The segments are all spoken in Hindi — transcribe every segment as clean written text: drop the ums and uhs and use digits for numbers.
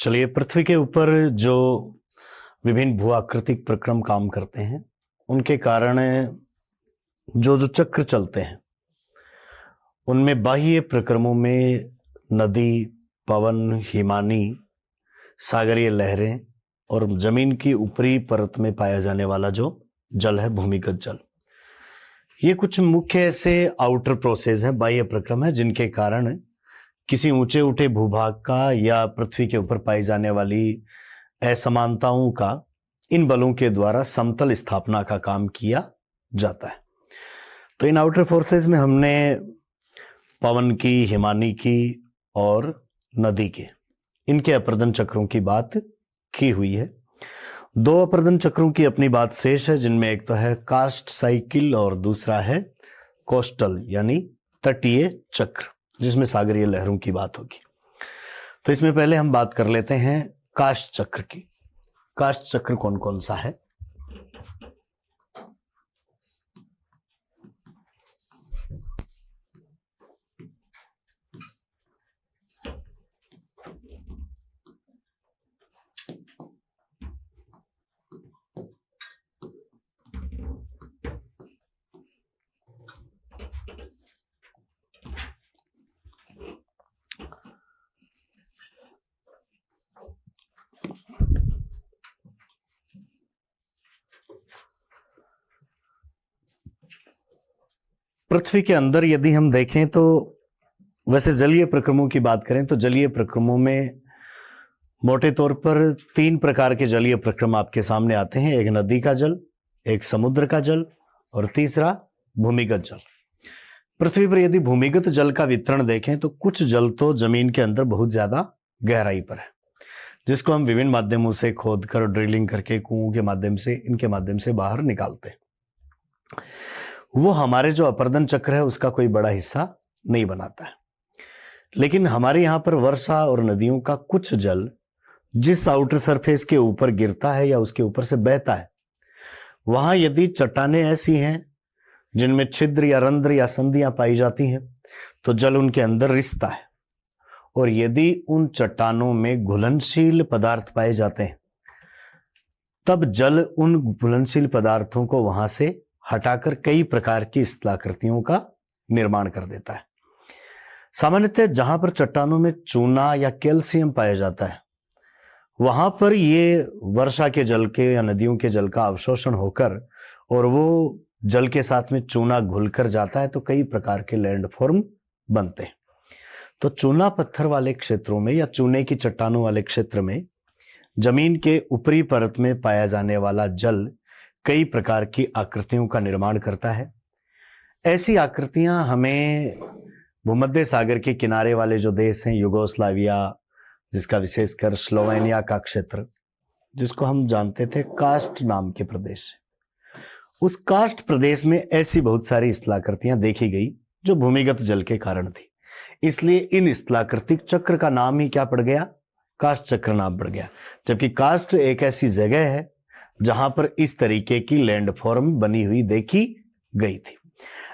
चलिए, पृथ्वी के ऊपर जो विभिन्न भूआकृतिक प्रक्रम काम करते हैं, उनके कारण जो जो चक्र चलते हैं, उनमें बाह्य प्रक्रमों में नदी, पवन, हिमानी, सागरीय लहरें और जमीन की ऊपरी परत में पाया जाने वाला जो जल है, भूमिगत जल, ये कुछ मुख्य ऐसे आउटर प्रोसेस है, बाह्य प्रक्रम है, जिनके कारण किसी ऊंचे उठे भूभाग का या पृथ्वी के ऊपर पाई जाने वाली असमानताओं का इन बलों के द्वारा समतल स्थापना का काम किया जाता है। तो इन आउटर फोर्सेस में हमने पवन की, हिमानी की और नदी के, इनके अपर्दन चक्रों की बात की हुई है। दो अपर्दन चक्रों की अपनी बात शेष है, जिनमें एक तो है कार्स्ट साइकिल और दूसरा है कोस्टल यानी तटीय चक्र, जिसमें सागरीय लहरों की बात होगी। तो इसमें पहले हम बात कर लेते हैं काष्ठ चक्र की। काष्ठ चक्र कौन कौन सा है? पृथ्वी के अंदर यदि हम देखें तो वैसे जलीय प्रक्रमों की बात करें तो जलीय प्रक्रमों में मोटे तौर पर तीन प्रकार के जलीय प्रक्रम आपके सामने आते हैं। एक नदी का जल, एक समुद्र का जल और तीसरा भूमिगत जल। पृथ्वी पर यदि भूमिगत जल का वितरण देखें तो कुछ जल तो जमीन के अंदर बहुत ज्यादा गहराई पर है, जिसको हम विभिन्न माध्यमों से खोद कर, ड्रिलिंग करके, कुओं के माध्यम से, इनके माध्यम से बाहर निकालते हैं। वो हमारे जो अपर्दन चक्र है उसका कोई बड़ा हिस्सा नहीं बनाता है। लेकिन हमारे यहाँ पर वर्षा और नदियों का कुछ जल जिस आउटर सरफेस के ऊपर गिरता है या उसके ऊपर से बहता है, वहां यदि चट्टानें ऐसी हैं जिनमें छिद्र या रंध्र या संधियां पाई जाती हैं, तो जल उनके अंदर रिसता है। और यदि उन चट्टानों में घुलनशील पदार्थ पाए जाते हैं, तब जल उन घुलनशील पदार्थों को वहां से हटाकर कई प्रकार की स्थलाकृतियों का निर्माण कर देता है। सामान्यतः जहां पर चट्टानों में चूना या कैल्शियम पाया जाता है, वहां पर ये वर्षा के जल के या नदियों के जल का अवशोषण होकर और वो जल के साथ में चूना घुलकर जाता है, तो कई प्रकार के लैंडफॉर्म बनते हैं। तो चूना पत्थर वाले क्षेत्रों में या चूने की चट्टानों वाले क्षेत्र में जमीन के ऊपरी परत में पाया जाने वाला जल कई प्रकार की आकृतियों का निर्माण करता है। ऐसी आकृतियां हमें भूमध्य सागर के किनारे वाले जो देश हैं, यूगोस्लाविया, जिसका विशेषकर स्लोवेनिया का क्षेत्र, जिसको हम जानते थे कास्ट नाम के प्रदेश से, उस कास्ट प्रदेश में ऐसी बहुत सारी स्थलाकृतियां देखी गई जो भूमिगत जल के कारण थी। इसलिए इन स्थलाकृतिक चक्र का नाम ही क्या पड़ गया? कास्ट चक्र नाम पड़ गया। जबकि कास्ट एक ऐसी जगह है जहां पर इस तरीके की लैंडफॉर्म बनी हुई देखी गई थी।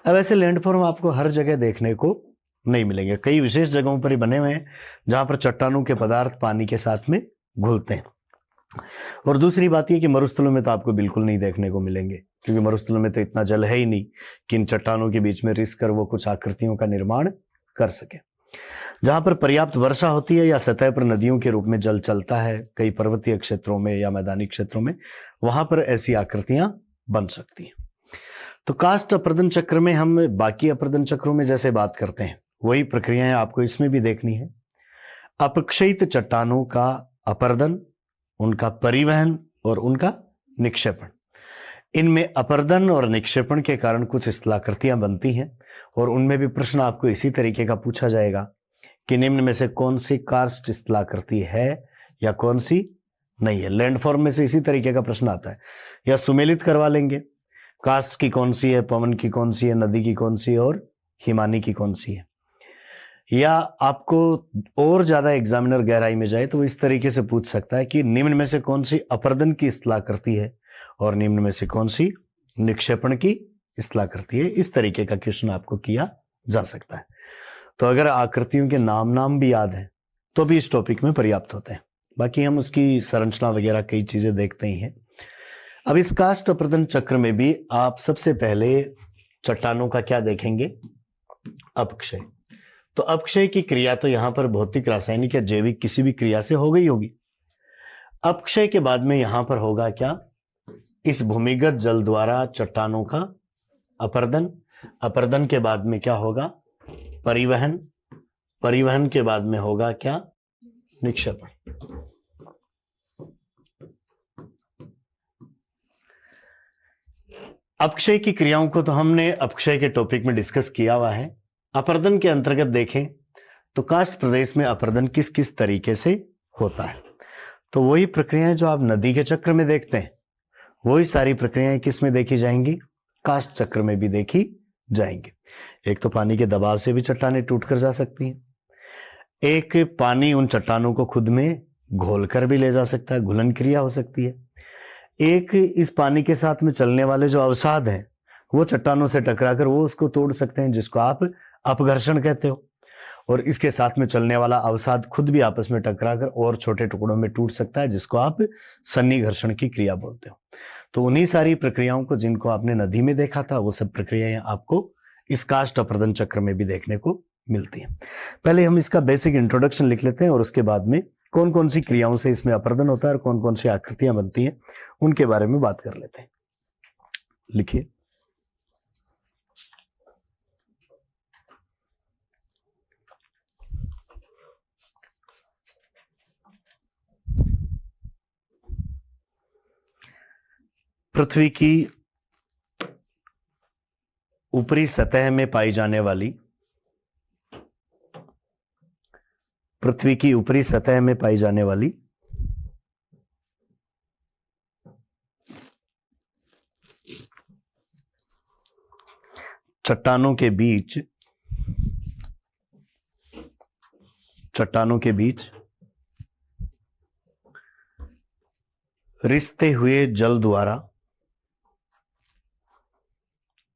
अब ऐसे लैंडफॉर्म आपको हर जगह देखने को नहीं मिलेंगे। कई विशेष जगहों पर ही बने हुए हैं जहां पर चट्टानों के पदार्थ पानी के साथ में घुलते हैं। और दूसरी बात यह कि मरुस्थलों में तो आपको बिल्कुल नहीं देखने को मिलेंगे, क्योंकि मरुस्थलों में तो इतना जल है ही नहीं कि इन चट्टानों के बीच में रिस कर वो कुछ आकृतियों का निर्माण कर सके। जहां पर पर्याप्त वर्षा होती है या सतह पर नदियों के रूप में जल चलता है, कई पर्वतीय क्षेत्रों में या मैदानी क्षेत्रों में, वहां पर ऐसी आकृतियां बन सकती हैं। तो कास्ट अपर्दन चक्र में हम बाकी अपर्दन चक्रों में जैसे बात करते हैं, वही प्रक्रियाएं आपको इसमें भी देखनी है। अपक्षयित चट्टानों का अपर्दन, उनका परिवहन और उनका निक्षेपण। इनमें अपर्दन और निक्षेपण के कारण कुछ स्थलाकृतियां बनती हैं, और उनमें भी प्रश्न आपको इसी तरीके का पूछा जाएगा कि निम्न में से कौन सी कार्स्ट स्थलाकृति है या कौन सी नहीं है। लैंडफॉर्म में से इसी तरीके का प्रश्न आता है, या सुमेलित करवा लेंगे, कास्ट की कौन सी है, पवन की कौन सी है, नदी की कौन सी है और हिमानी की कौन सी है। या आपको और ज्यादा एग्जामिनर गहराई में जाए तो इस तरीके से पूछ सकता है कि निम्न में से कौन सी अपर्दन की स्थलाकृति है और निम्न में से कौन सी निक्षेपण की स्थलाकृति है। इस तरीके का क्वेश्चन आपको किया जा सकता है। तो अगर आकृतियों के नाम भी याद हैं तो भी इस टॉपिक में पर्याप्त होते हैं। बाकी हम उसकी संरचना वगैरह कई चीजें देखते ही हैं। अब इस काष्ठ अपरदन चक्र में भी आप सबसे पहले चट्टानों का क्या देखेंगे? अपक्षय। तो अपक्षय की क्रिया तो यहां पर भौतिक, रासायनिक या जैविक किसी भी क्रिया से हो गई होगी। अपक्षय के बाद में यहां पर होगा क्या? इस भूमिगत जल द्वारा चट्टानों का अपरदन। अपरदन के बाद में क्या होगा? परिवहन। परिवहन के बाद में होगा क्या? निक्षेपण। अपक्षय की क्रियाओं को तो हमने अपक्षय के टॉपिक में डिस्कस किया हुआ है। अपरदन के अंतर्गत देखें तो काष्ठ प्रदेश में अपरदन किस किस तरीके से होता है, तो वही प्रक्रियाएं जो आप नदी के चक्र में देखते हैं, वही सारी प्रक्रियाएं किस में देखी जाएंगी? काष्ठ चक्र में भी देखी जाएंगी। एक तो पानी के दबाव से भी चट्टानें टूटकर जा सकती हैं, एक पानी उन चट्टानों को खुद में घोलकर भी ले जा सकता है, घुलन क्रिया हो सकती है। एक इस पानी के साथ में चलने वाले जो अवसाद हैं वो चट्टानों से टकराकर वो उसको तोड़ सकते हैं, जिसको आप अपघर्षण कहते हो। और इसके साथ में चलने वाला अवसाद खुद भी आपस में टकराकर और छोटे टुकड़ों में टूट सकता है, जिसको आप सन्निघर्षण की क्रिया बोलते हो। तो उन्हीं सारी प्रक्रियाओं को जिनको आपने नदी में देखा था, वो सब प्रक्रियाएं आपको इस काष्ठ अपरदन चक्र में भी देखने को मिलती हैं। पहले हम इसका बेसिक इंट्रोडक्शन लिख लेते हैं और उसके बाद में कौन कौन सी क्रियाओं से इसमें अपरदन होता है और कौन कौन सी आकृतियां बनती हैं उनके बारे में बात कर लेते हैं। लिखिए। पृथ्वी की ऊपरी सतह में पाई जाने वाली, पृथ्वी की ऊपरी सतह में पाई जाने वाली चट्टानों के बीच रिसते हुए जल द्वारा,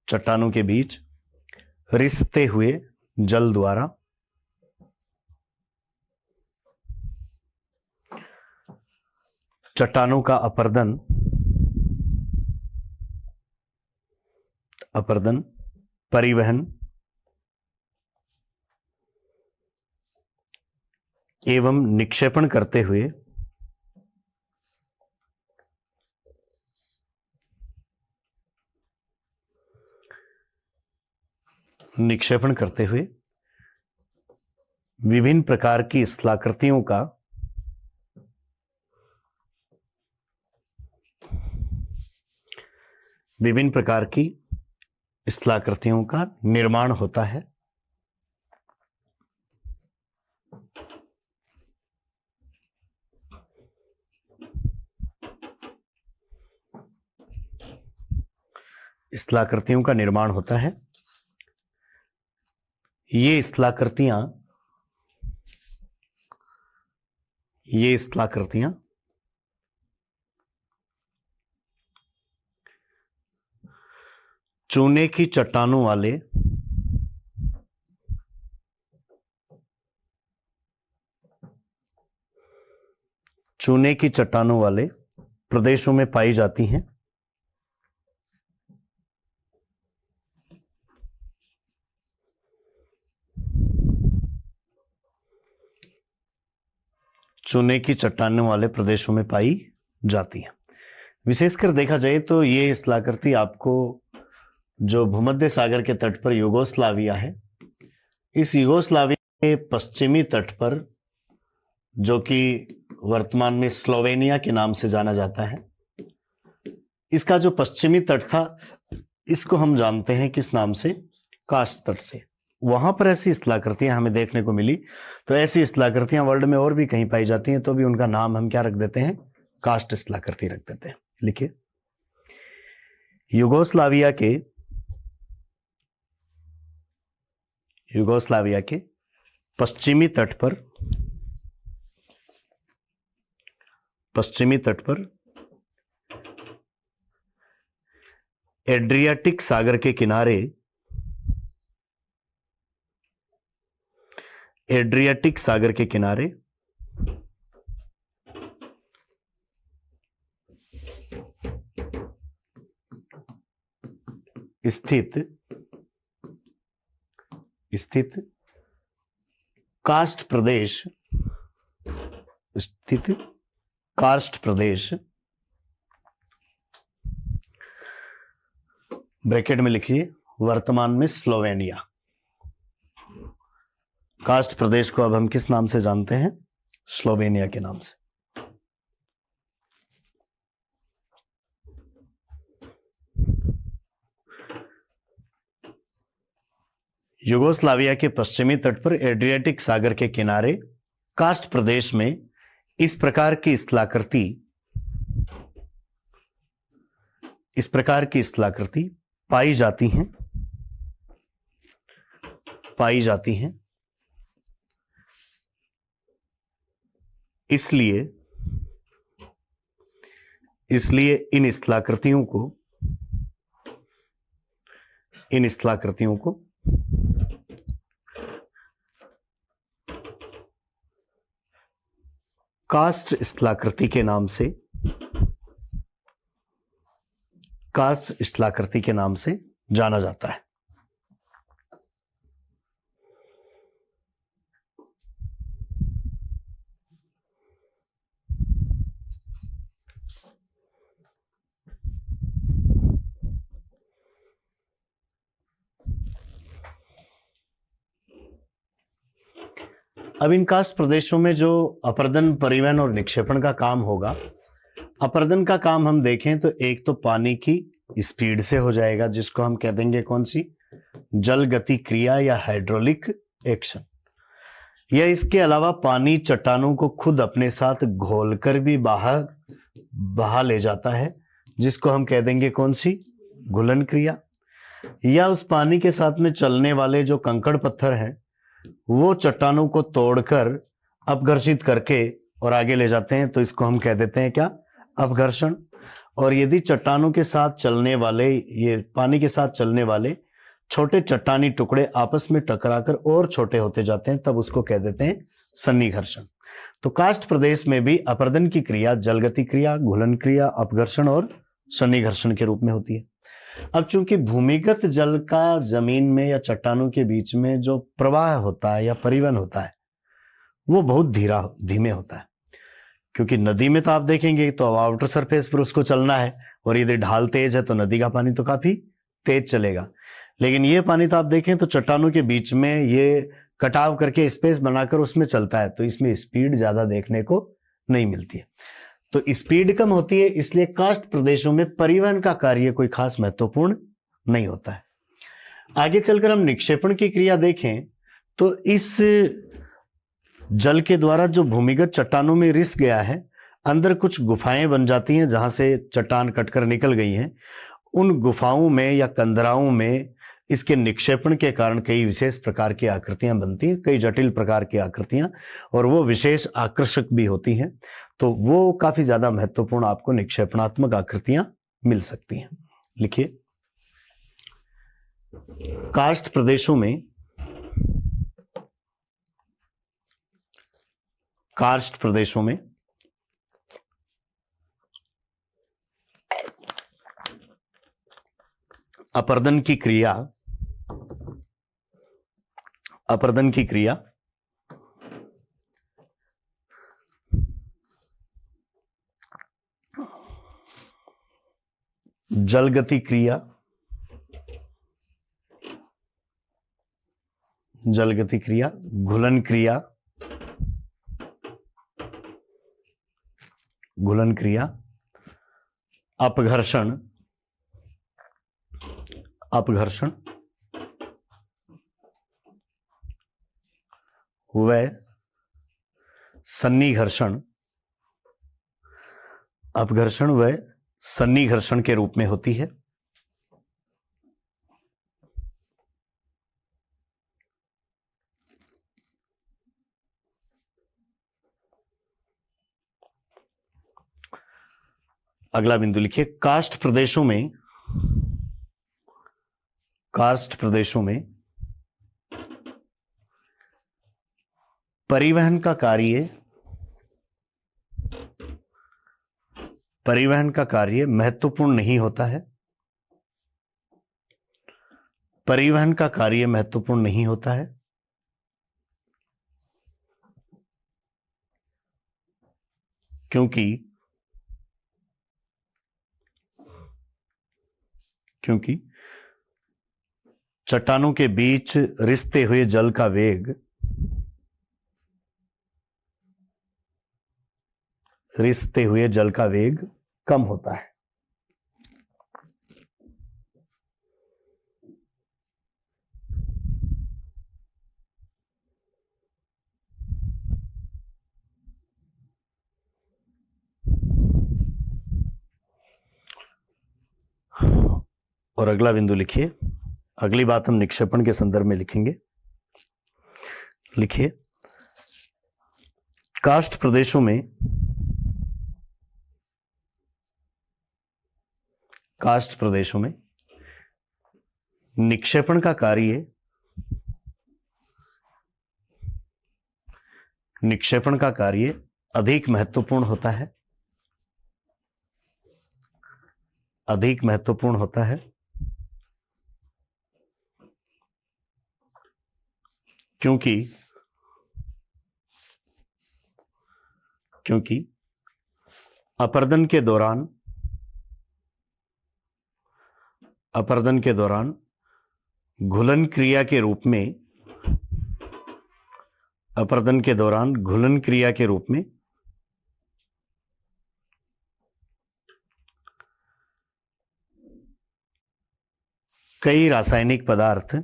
चट्टानों के बीच रिसते हुए जल द्वारा चट्टानों का अपरदन परिवहन एवं निक्षेपण करते हुए विभिन्न प्रकार की स्थलाकृतियों का निर्माण होता है। स्थलाकृतियों का निर्माण होता है। ये स्थलाकृतियां चूने की चट्टानों वाले प्रदेशों में पाई जाती हैं। चूने की चट्टानों वाले प्रदेशों में पाई जाती है। विशेषकर देखा जाए तो ये स्थलाकृति आपको जो भूमध्य सागर के तट पर युगोस्लाविया है, इस युगोस्लाविया के पश्चिमी तट पर, जो कि वर्तमान में स्लोवेनिया के नाम से जाना जाता है, इसका जो पश्चिमी तट था इसको हम जानते हैं किस नाम से? काष्ठ तट से। वहां पर ऐसी स्थलाकृतियां हमें देखने को मिली। तो ऐसी स्थलाकृतियां वर्ल्ड में और भी कहीं पाई जाती हैं, तो भी उनका नाम हम क्या रख देते हैं? काष्ठ स्थलाकृति रख देते हैं। लिखिए। युगोस्लाविया के पश्चिमी तट पर एड्रियाटिक सागर के किनारे स्थित स्थित कास्ट प्रदेश, स्थित कास्ट प्रदेश, ब्रैकेट में लिखिए वर्तमान में स्लोवेनिया। कास्ट प्रदेश को अब हम किस नाम से जानते हैं? स्लोवेनिया के नाम से। युगोस्लाविया के पश्चिमी तट पर एड्रियाटिक सागर के किनारे कास्ट प्रदेश में इस प्रकार की स्थलाकृति पाई जाती हैं। इसलिए इन स्थलाकृतियों को कास्ट स्थलाकृति के नाम से जाना जाता है। अब इन कास्ट प्रदेशों में जो अपर्दन, परिवहन और निक्षेपण का काम होगा, अपर्दन का काम हम देखें तो एक तो पानी की स्पीड से हो जाएगा, जिसको हम कह देंगे कौन सी? जल गति क्रिया या हाइड्रोलिक एक्शन। या इसके अलावा पानी चट्टानों को खुद अपने साथ घोलकर भी बहा ले जाता है, जिसको हम कह देंगे कौन सी? घुलन क्रिया। या उस पानी के साथ में चलने वाले जो कंकड़ पत्थर हैं वो चट्टानों को तोड़कर अपघर्षित करके और आगे ले जाते हैं, तो इसको हम कह देते हैं क्या? अपघर्षण। और यदि चट्टानों के साथ चलने वाले, ये पानी के साथ चलने वाले छोटे चट्टानी टुकड़े आपस में टकराकर और छोटे होते जाते हैं, तब उसको कह देते हैं सन्निघर्षण। तो कास्ट प्रदेश में भी अपर्दन की क्रिया जलगति क्रिया, घुलन क्रिया, अपघर्षण और सन्निघर्षण के रूप में होती है। अब चूंकि भूमिगत जल का जमीन में या चट्टानों के बीच में जो प्रवाह होता है या परिवहन होता है वो बहुत धीमे होता है, क्योंकि नदी में तो आप देखेंगे तो आउटर सरफेस पर उसको चलना है, और यदि ढाल तेज है तो नदी का पानी तो काफी तेज चलेगा। लेकिन ये पानी तो आप देखें तो चट्टानों के बीच में ये कटाव करके स्पेस बनाकर उसमें चलता है, तो इसमें स्पीड ज्यादा देखने को नहीं मिलती है। तो स्पीड कम होती है, इसलिए कास्ट प्रदेशों में परिवहन का कार्य कोई खास महत्वपूर्ण नहीं होता है। आगे चलकर हम निक्षेपण की क्रिया देखें तो इस जल के द्वारा जो भूमिगत चट्टानों में रिस गया है, अंदर कुछ गुफाएं बन जाती हैं जहां से चट्टान कटकर निकल गई हैं। उन गुफाओं में या कंदराओं में इसके निक्षेपण के कारण कई विशेष प्रकार की आकृतियां बनती हैं, कई जटिल प्रकार की आकृतियां, और वो विशेष आकर्षक भी होती हैं। तो वो काफी ज्यादा महत्वपूर्ण आपको निक्षेपणात्मक आकृतियां मिल सकती हैं। लिखिए, कास्ट प्रदेशों में अपर्दन की क्रिया जलगति क्रिया, घुलन क्रिया, अपघर्षण व सन्निघर्षण, अपघर्षण व सन्निघर्षण के रूप में होती है। अगला बिंदु लिखिए, कास्ट प्रदेशों में परिवहन का कार्य महत्वपूर्ण नहीं होता है। परिवहन का कार्य महत्वपूर्ण नहीं होता है? क्योंकि चट्टानों के बीच रिसते हुए जल का वेग कम होता है। और अगला बिंदु लिखिए। अगली बात हम निक्षेपण के संदर्भ में लिखेंगे। लिखिए, काष्ठ प्रदेशों में निक्षेपण का कार्य अधिक महत्वपूर्ण होता है क्योंकि अपरदन के दौरान घुलन क्रिया के रूप में कई रासायनिक पदार्थ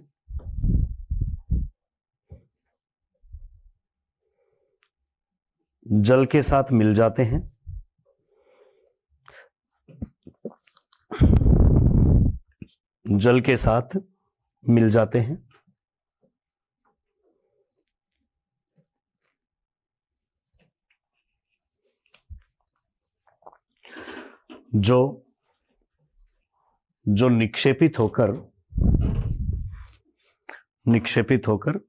जल के साथ मिल जाते हैं। जो निक्षेपित होकर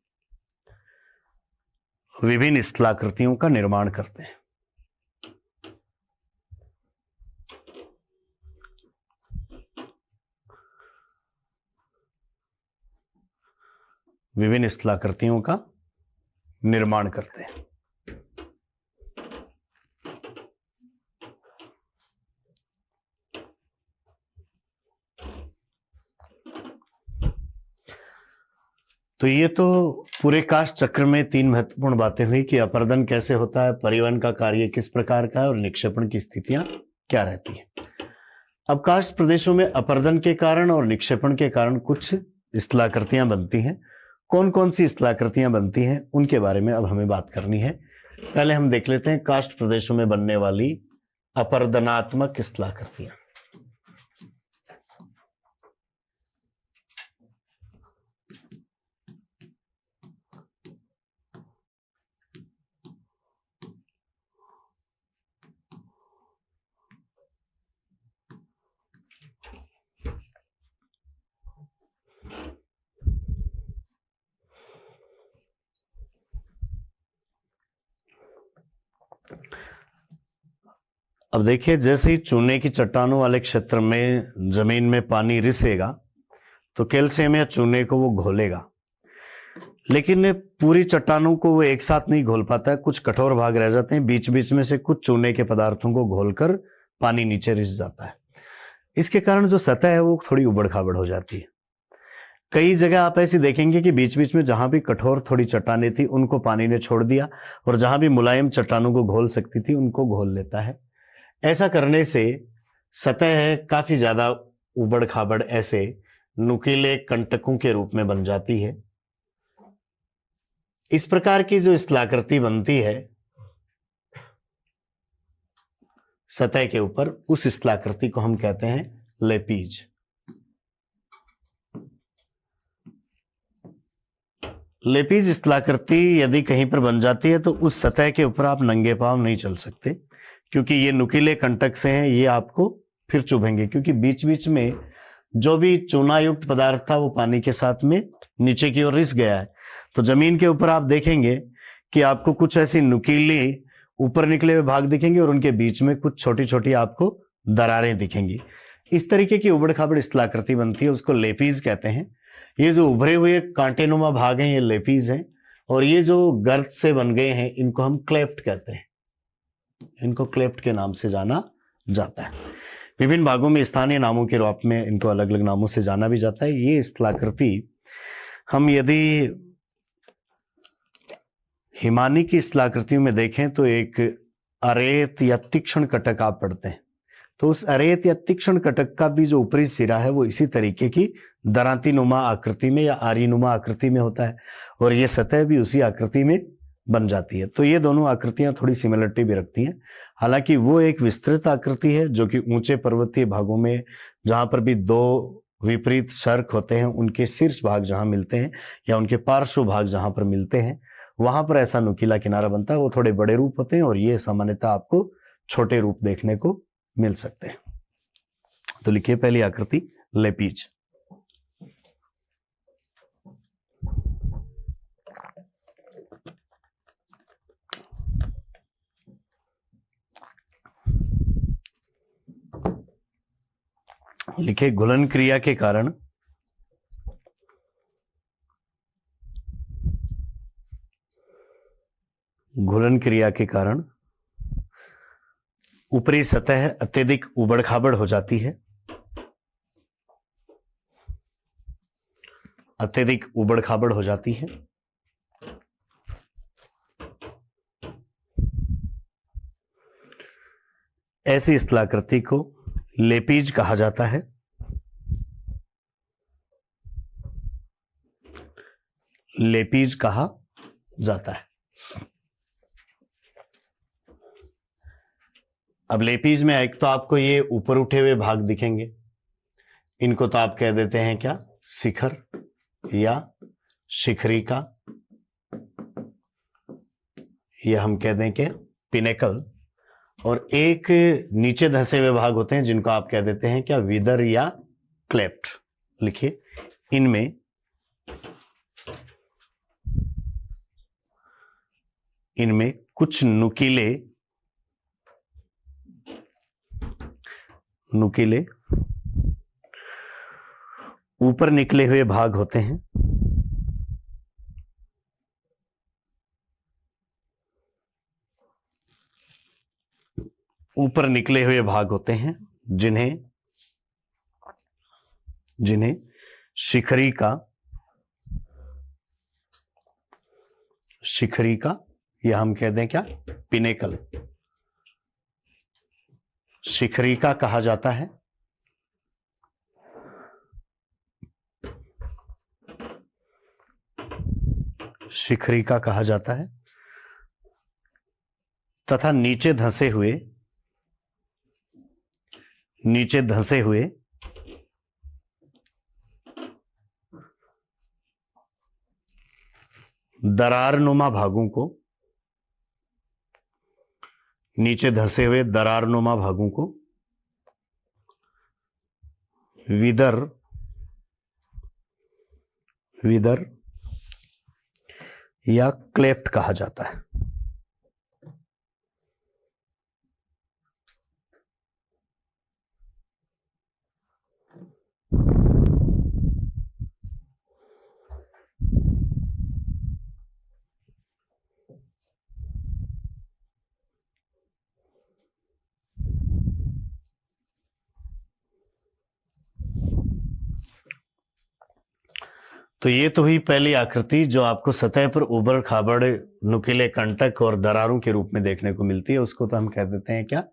विभिन्न स्थलाकृतियों का निर्माण करते हैं। तो ये तो पूरे काष्ठ चक्र में 3 महत्वपूर्ण बातें हुई कि अपरदन कैसे होता है, परिवहन का कार्य किस प्रकार का है और निक्षेपण की स्थितियां क्या रहती हैं। अब काष्ठ प्रदेशों में अपरदन के कारण और निक्षेपण के कारण कुछ स्थलाकृतियां बनती हैं। कौन कौन सी स्थलाकृतियां बनती हैं उनके बारे में अब हमें बात करनी है। पहले हम देख लेते हैं काष्ठ प्रदेशों में बनने वाली अपरदनात्मक स्थलाकृतियां। अब देखिए, जैसे ही चूने की चट्टानों वाले क्षेत्र में जमीन में पानी रिसेगा तो कैल्शियम या चूने को वो घोलेगा, लेकिन पूरी चट्टानों को वो एक साथ नहीं घोल पाता है। कुछ कठोर भाग रह जाते हैं, बीच बीच में से कुछ चूने के पदार्थों को घोलकर पानी नीचे रिस जाता है। इसके कारण जो सतह है वो थोड़ी उबड़ खाबड़ हो जाती है। कई जगह आप ऐसी देखेंगे कि बीच बीच में जहां भी कठोर थोड़ी चट्टानें थी उनको पानी ने छोड़ दिया और जहां भी मुलायम चट्टानों को घोल सकती थी उनको घोल लेता है। ऐसा करने से सतह काफी ज्यादा उबड़ खाबड़ ऐसे नुकीले कंटकों के रूप में बन जाती है। इस प्रकार की जो स्थलाकृति बनती है सतह के ऊपर, उस स्थलाकृति को हम कहते हैं लेपीज। लेपीज स्थलाकृति यदि कहीं पर बन जाती है तो उस सतह के ऊपर आप नंगे पांव नहीं चल सकते, क्योंकि ये नुकीले कंटक से हैं, ये आपको फिर चुभेंगे, क्योंकि बीच बीच में जो भी चूनायुक्त पदार्थ था वो पानी के साथ में नीचे की ओर रिस गया है। तो जमीन के ऊपर आप देखेंगे कि आपको कुछ ऐसी नुकीली ऊपर निकले हुए भाग दिखेंगे और उनके बीच में कुछ छोटी छोटी आपको दरारें दिखेंगी। इस तरीके की उबड़ खाबड़ स्थलाकृति बनती है, उसको लेपीज कहते हैं। ये जो उभरे हुए कांटेनुमा भाग हैं ये लेपीज हैं, और ये जो गर्त से बन गए हैं इनको हम क्लेफ्ट कहते हैं, इनको क्लेफ्ट के नाम से जाना जाता है। विभिन्न भागों में स्थानीय नामों के रूप में इनको अलग अलग नामों से जाना भी जाता है। ये स्थलाकृति हम यदि हिमानी की स्थलाकृतियों में देखें तो एक अरेत या तीक्ष्ण कटक आप पढ़ते हैं, तो उस अरेत या तीक्ष्ण कटक का भी जो ऊपरी सिरा है वो इसी तरीके की दरांती नुमा आकृति में या आरी नुमा आकृति में होता है, और ये सतह भी उसी आकृति में बन जाती है। तो ये दोनों आकृतियां थोड़ी सिमिलरिटी भी रखती हैं। हालांकि वो एक विस्तृत आकृति है जो कि ऊंचे पर्वतीय भागों में जहां पर भी दो विपरीत सर्क होते हैं उनके शीर्ष भाग जहां मिलते हैं या उनके पार्श्व भाग जहां पर मिलते हैं वहां पर ऐसा नुकीला किनारा बनता है। वो थोड़े बड़े रूप होते हैं और ये सामान्यतः आपको छोटे रूप देखने को मिल सकते हैं। तो लिखिए पहली आकृति लेपीज। लिखे घुलन क्रिया के कारण ऊपरी सतह अत्यधिक उबड़ खाबड़ हो जाती है, अत्यधिक उबड़ खाबड़ हो जाती है। ऐसी स्थलाकृति को लेपीज कहा जाता है। लेपीज कहा जाता है। अब लेपीज में एक तो आपको ये ऊपर उठे हुए भाग दिखेंगे, इनको तो आप कह देते हैं क्या, शिखर या शिखरिका, या हम कह दें कि पिनेकल। और एक नीचे धंसे हुए भाग होते हैं जिनको आप कह देते हैं क्या, विदर या क्लेफ्ट। लिखिए इनमें कुछ नुकीले ऊपर निकले हुए भाग होते हैं, ऊपर निकले हुए भाग होते हैं जिन्हें शिखरिका या हम कह दें क्या, पिनेकल, शिखरिका कहा जाता है। शिखरिका कहा जाता है तथा नीचे धंसे हुए दरारनुमा भागों को, नीचे धंसे हुए दरारनुमा भागों को विदर या क्लेफ्ट कहा जाता है। तो ये तो हुई पहली आकृति जो आपको सतह पर उबड़ खाबड़ नुकीले कंटक और दरारों के रूप में देखने को मिलती है, उसको तो हम कह देते हैं क्या,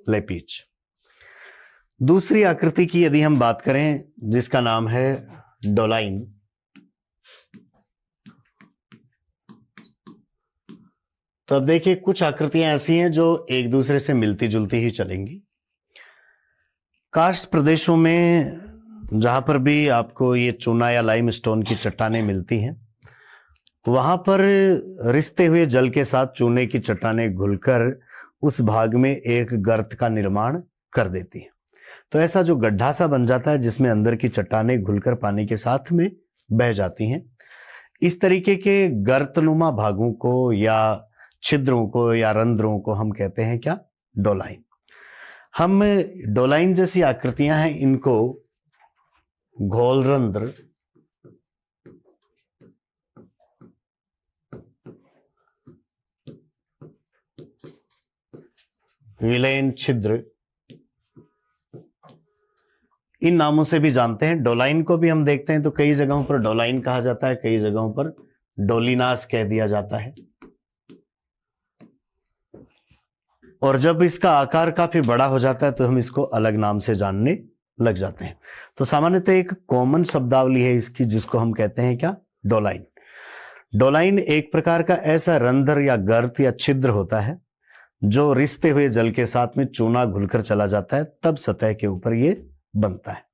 लेपीज। दूसरी आकृति की यदि हम बात करें जिसका नाम है डोलाइन, तो अब देखिए कुछ आकृतियां ऐसी हैं जो एक दूसरे से मिलती जुलती ही चलेंगी। कार्स्ट प्रदेशों में जहां पर भी आपको ये चूना या लाइमस्टोन की चट्टानें मिलती हैं, वहां पर रिसते हुए जल के साथ चूने की चट्टानें घुलकर उस भाग में एक गर्त का निर्माण कर देती हैं। तो ऐसा जो गड्ढा सा बन जाता है जिसमें अंदर की चट्टानें घुलकर पानी के साथ में बह जाती हैं, इस तरीके के गर्तनुमा भागों को या छिद्रों को या रंध्रों को हम कहते हैं क्या, डोलाइन। हम डोलाइन जैसी आकृतियां हैं इनको घोलरंध्र विलयन छिद्र, इन नामों से भी जानते हैं। डोलाइन को भी हम देखते हैं तो कई जगहों पर डोलाइन कहा जाता है, कई जगहों पर डोलिनास कह दिया जाता है। और जब इसका आकार काफी बड़ा हो जाता है तो हम इसको अलग नाम से जानने लग जाते हैं। तो सामान्यतः एक कॉमन शब्दावली है इसकी, जिसको हम कहते हैं क्या, डोलाइन। डोलाइन एक प्रकार का ऐसा रंध्र या गर्त या छिद्र होता है जो रिसते हुए जल के साथ में चूना घुलकर चला जाता है, तब सतह के ऊपर ये बनता है।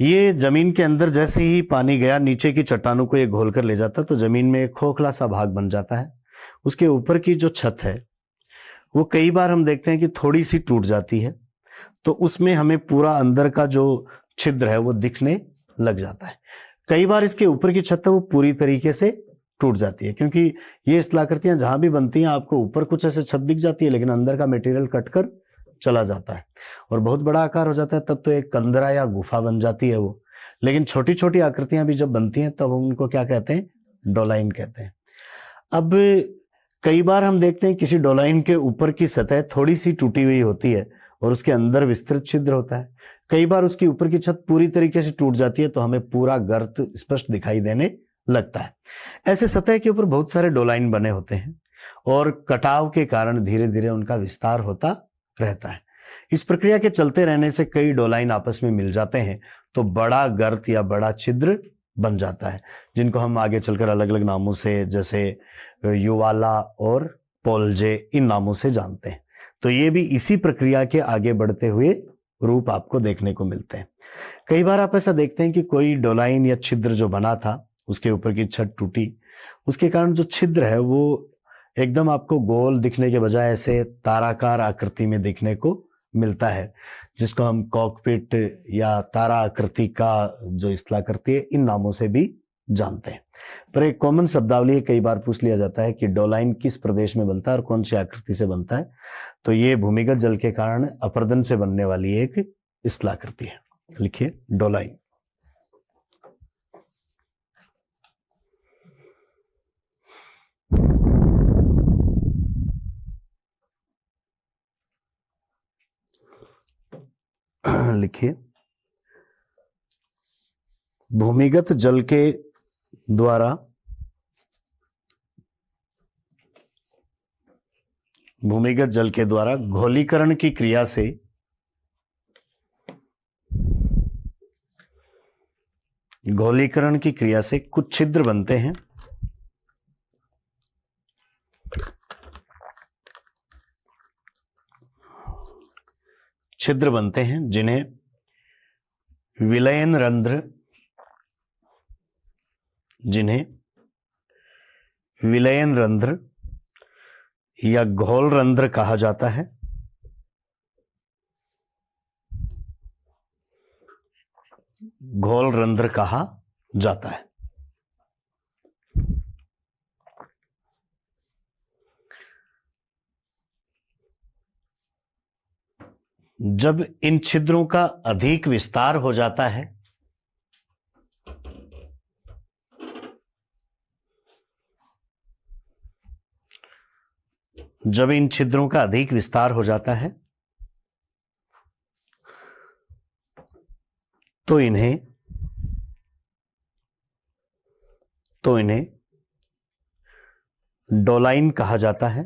ये जमीन के अंदर जैसे ही पानी गया, नीचे की चट्टानों को ये घोल कर ले जाता है, तो जमीन में एक खोखला सा भाग बन जाता है। उसके ऊपर की जो छत है वो कई बार हम देखते हैं कि थोड़ी सी टूट जाती है, तो उसमें हमें पूरा अंदर का जो छिद्र है वो दिखने लग जाता है। कई बार इसके ऊपर की छत है वो पूरी तरीके से टूट जाती है, क्योंकि ये स्थलाकृतियां जहां भी बनती हैं आपको ऊपर कुछ ऐसे छत दिख जाती है, लेकिन अंदर का मटेरियल कटकर चला जाता है और बहुत बड़ा आकार हो जाता है, तब तो एक कंदरा या गुफा बन जाती है वो। लेकिन छोटी छोटी आकृतियां भी जब बनती हैं तब हम उनको क्या कहते हैं, डोलाइन कहते हैं। अब कई बार हम देखते हैं किसी डोलाइन के ऊपर की सतह थोड़ी सी टूटी हुई होती है और उसके अंदर विस्तृत छिद्र होता है। कई बार उसकी ऊपर की छत पूरी तरीके से टूट जाती है तो हमें पूरा गर्त स्पष्ट दिखाई देने लगता है। ऐसे सतह के ऊपर बहुत सारे डोलाइन बने होते हैं और कटाव के कारण धीरे धीरे उनका विस्तार होता रहता है। इस प्रक्रिया के चलते रहने से कई डोलाइन आपस में मिल जाते हैं तो बड़ा गर्त या बड़ा छिद्र बन जाता है, जिनको हम आगे चलकर अलग अलग नामों से, जैसे युवाला और पोलजे, इन नामों से जानते हैं। तो ये भी इसी प्रक्रिया के आगे बढ़ते हुए रूप आपको देखने को मिलते हैं। कई बार आप ऐसा देखते हैं कि कोई डोलाइन या छिद्र जो बना था उसके ऊपर की छत टूटी, उसके कारण जो छिद्र है वो एकदम आपको गोल दिखने के बजाय ऐसे ताराकार आकृति में दिखने को मिलता है, जिसको हम कॉकपिट या तारा आकृति का जो स्थलाकृति है, इन नामों से भी जानते हैं। पर एक कॉमन शब्दावली है, कई बार पूछ लिया जाता है कि डोलाइन किस प्रदेश में बनता है और कौन सी आकृति से बनता है, तो ये भूमिगत जल के कारण अपरदन से बनने वाली एक स्थलाकृति है। लिखिए डोलाइन। लिखिए भूमिगत जल के द्वारा घोलीकरण की क्रिया से कुछ छिद्र बनते हैं। जिन्हें विलयन रंध्र या घोल रंध्र कहा जाता है। जब इन छिद्रों का अधिक विस्तार हो जाता है तो इन्हें डोलाइन कहा जाता है।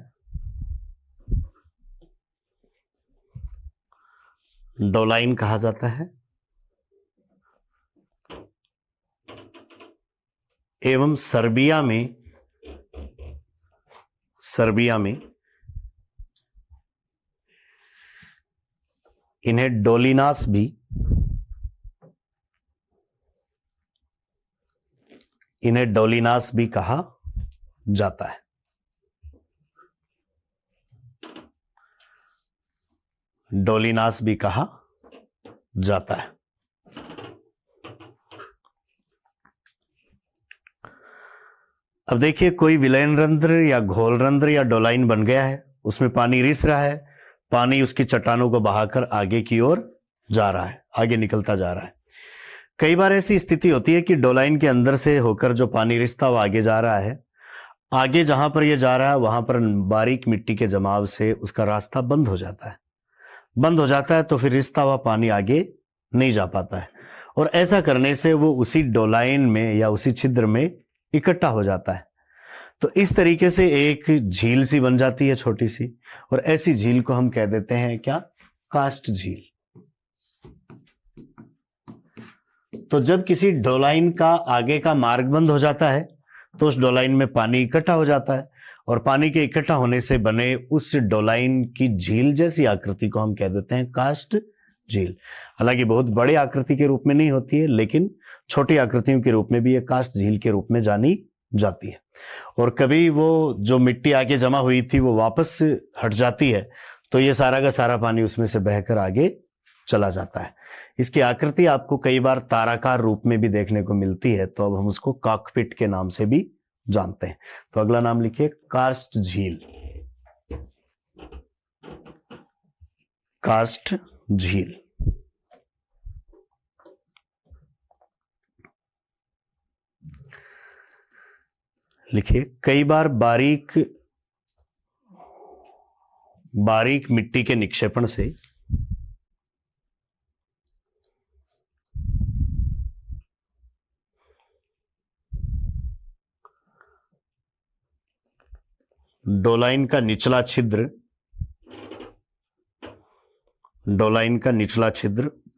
एवं सर्बिया में इन्हें डोलिनास भी कहा जाता है। अब देखिए, कोई विलयन रंध्र या घोल रंध्र या डोलाइन बन गया है, उसमें पानी रिस रहा है, पानी उसकी चट्टानों को बहाकर आगे की ओर जा रहा है, आगे निकलता जा रहा है। कई बार ऐसी स्थिति होती है कि डोलाइन के अंदर से होकर जो पानी रिसता वो आगे जा रहा है, आगे जहां पर ये जा रहा है वहां पर बारीक मिट्टी के जमाव से उसका रास्ता बंद हो जाता है। बंद हो जाता है तो फिर रिसता हुआ पानी आगे नहीं जा पाता है, और ऐसा करने से वो उसी डोलाइन में या उसी छिद्र में इकट्ठा हो जाता है। तो इस तरीके से एक झील सी बन जाती है, छोटी सी, और ऐसी झील को हम कह देते हैं क्या? कास्ट झील। तो जब किसी डोलाइन का आगे का मार्ग बंद हो जाता है तो उस डोलाइन में पानी इकट्ठा हो जाता है, और पानी के इकट्ठा होने से बने उस डोलाइन की झील जैसी आकृति को हम कह देते हैं कास्ट झील। हालांकि बहुत बड़े आकृति के रूप में नहीं होती है, लेकिन छोटी आकृतियों के रूप में भी ये कास्ट झील के रूप में जानी जाती है। और कभी वो जो मिट्टी आगे जमा हुई थी वो वापस हट जाती है, तो ये सारा का सारा पानी उसमें से बहकर आगे चला जाता है। इसकी आकृति आपको कई बार ताराकार रूप में भी देखने को मिलती है, तो अब हम उसको कॉकपिट के नाम से भी जानते हैं। तो अगला नाम लिखिए, कार्स्ट झील। कार्स्ट झील। लिखिए, कई बार बारीक मिट्टी के निक्षेपण से डोलाइन का निचला छिद्र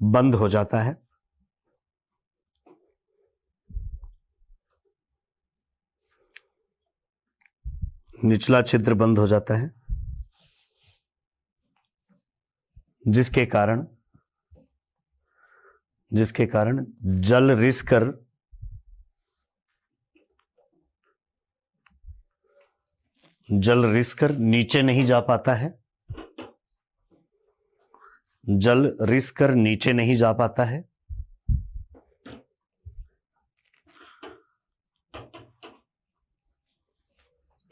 बंद हो जाता है। निचला छिद्र बंद हो जाता है, जिसके कारण जल रिसकर नीचे नहीं जा पाता है। जल रिसकर नीचे नहीं जा पाता है,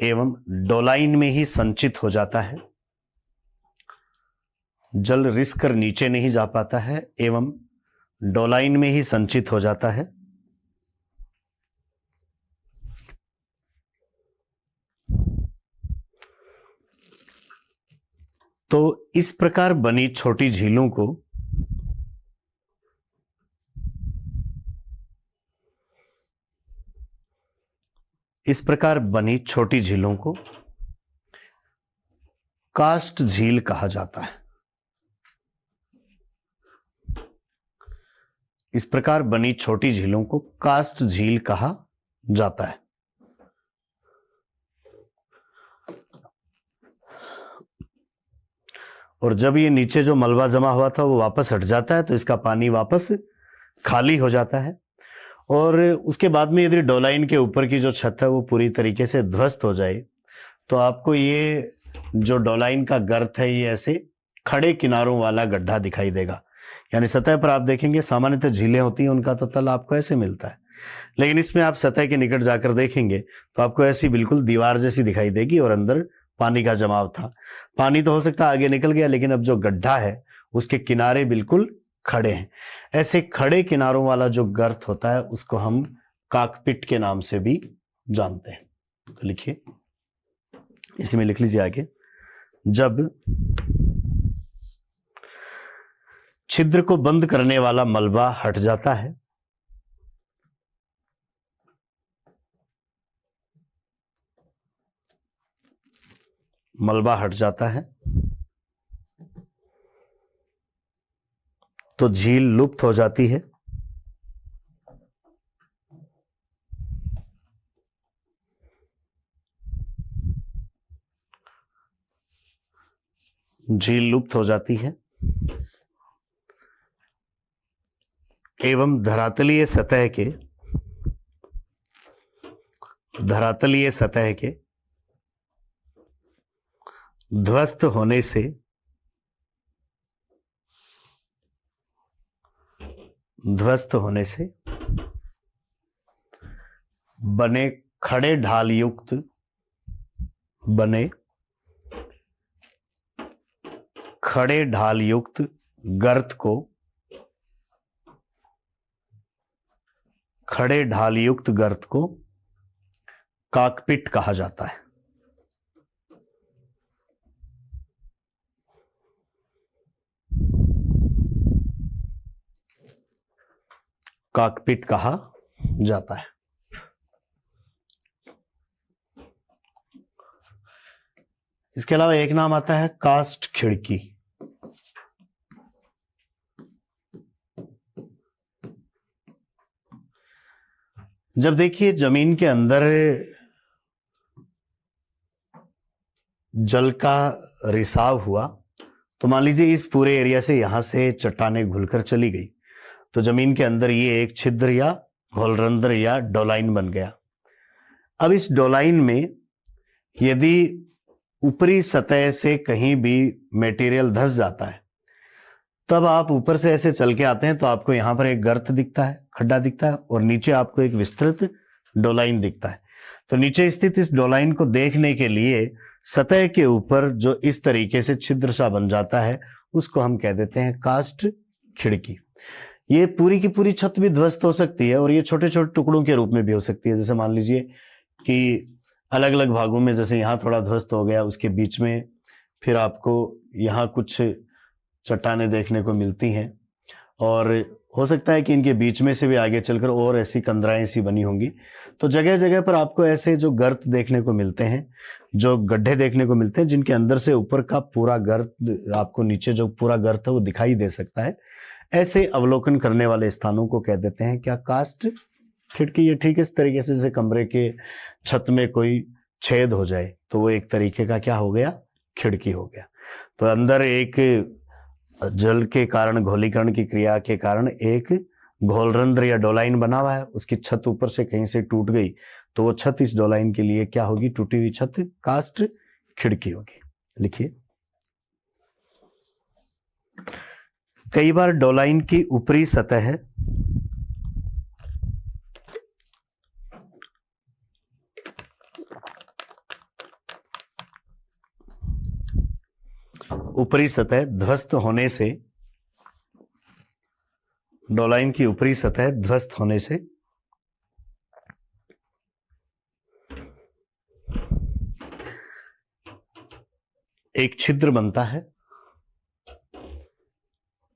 एवं डोलाइन में ही संचित हो जाता है। जल रिसकर नीचे नहीं जा पाता है एवं डोलाइन में ही संचित हो जाता है। तो इस प्रकार बनी छोटी झीलों को कास्ट झील कहा जाता है। इस प्रकार बनी छोटी झीलों को कास्ट झील कहा जाता है। और जब ये नीचे जो मलबा जमा हुआ था वो वापस हट जाता है तो इसका पानी वापस खाली हो जाता है, और उसके बाद में यदि डोलाइन के ऊपर की जो छत है वो पूरी तरीके से ध्वस्त हो जाए तो आपको ये जो डोलाइन का गर्त है ये ऐसे खड़े किनारों वाला गड्ढा दिखाई देगा। यानी सतह पर आप देखेंगे सामान्यतः झीलें होती हैं उनका तो तल आपको ऐसे मिलता है, लेकिन इसमें आप सतह के निकट जाकर देखेंगे तो आपको ऐसी बिल्कुल दीवार जैसी दिखाई देगी और अंदर पानी का जमाव था। पानी तो हो सकता है आगे निकल गया, लेकिन अब जो गड्ढा है उसके किनारे बिल्कुल खड़े हैं। ऐसे खड़े किनारों वाला जो गर्त होता है उसको हम कॉकपिट के नाम से भी जानते हैं। तो लिखिए, इसमें लिख लीजिए आगे, जब छिद्र को बंद करने वाला मलबा हट जाता है, तो झील लुप्त हो जाती है। झील लुप्त हो जाती है एवं धरातलीय सतह के ध्वस्त होने से बने खड़े ढाल युक्त गर्त को कॉकपिट कहा जाता है। कॉकपिट कहा जाता है। इसके अलावा एक नाम आता है कास्ट खिड़की। जब देखिए जमीन के अंदर जल का रिसाव हुआ, तो मान लीजिए इस पूरे एरिया से यहां से चट्टानें घुलकर चली गई, तो जमीन के अंदर ये एक छिद्र या घोलरंध्र या डोलाइन बन गया। अब इस डोलाइन में यदि ऊपरी सतह से कहीं भी मटेरियल धंस जाता है, तब आप ऊपर से ऐसे चल के आते हैं तो आपको यहां पर एक गर्त दिखता है, खड्डा दिखता है, और नीचे आपको एक विस्तृत डोलाइन दिखता है। तो नीचे स्थित इस डोलाइन को देखने के लिए सतह के ऊपर जो इस तरीके से छिद्र सा बन जाता है, उसको हम कह देते हैं कास्ट खिड़की। ये पूरी की पूरी छत भी ध्वस्त हो सकती है, और ये छोटे छोटे टुकड़ों के रूप में भी हो सकती है। जैसे मान लीजिए कि अलग अलग भागों में, जैसे यहाँ थोड़ा ध्वस्त हो गया, उसके बीच में फिर आपको यहाँ कुछ चट्टानें देखने को मिलती हैं, और हो सकता है कि इनके बीच में से भी आगे चलकर और ऐसी कंदराएं सी बनी होंगी। तो जगह जगह पर आपको ऐसे जो गर्त देखने को मिलते हैं, जो गड्ढे देखने को मिलते हैं, जिनके अंदर से ऊपर का पूरा गर्त आपको नीचे जो पूरा गर्त है वो दिखाई दे सकता है। ऐसे अवलोकन करने वाले स्थानों को कह देते हैं क्या, कास्ट खिड़की। ये ठीक इस तरीके से जैसे कमरे के छत में कोई छेद हो जाए तो वो एक तरीके का क्या हो गया, खिड़की हो गया। तो अंदर एक जल के कारण, घोलीकरण की क्रिया के कारण एक घोलरंध्र या डोलाइन बना हुआ है, उसकी छत ऊपर से कहीं से टूट गई तो वो छत इस डोलाइन के लिए क्या होगी, टूटी हुई छत कास्ट खिड़की होगी। लिखिए, कई बार डोलाइन की ऊपरी सतह है ऊपरी सतह ध्वस्त होने से, डोलाइन की ऊपरी सतह ध्वस्त होने से एक छिद्र बनता है।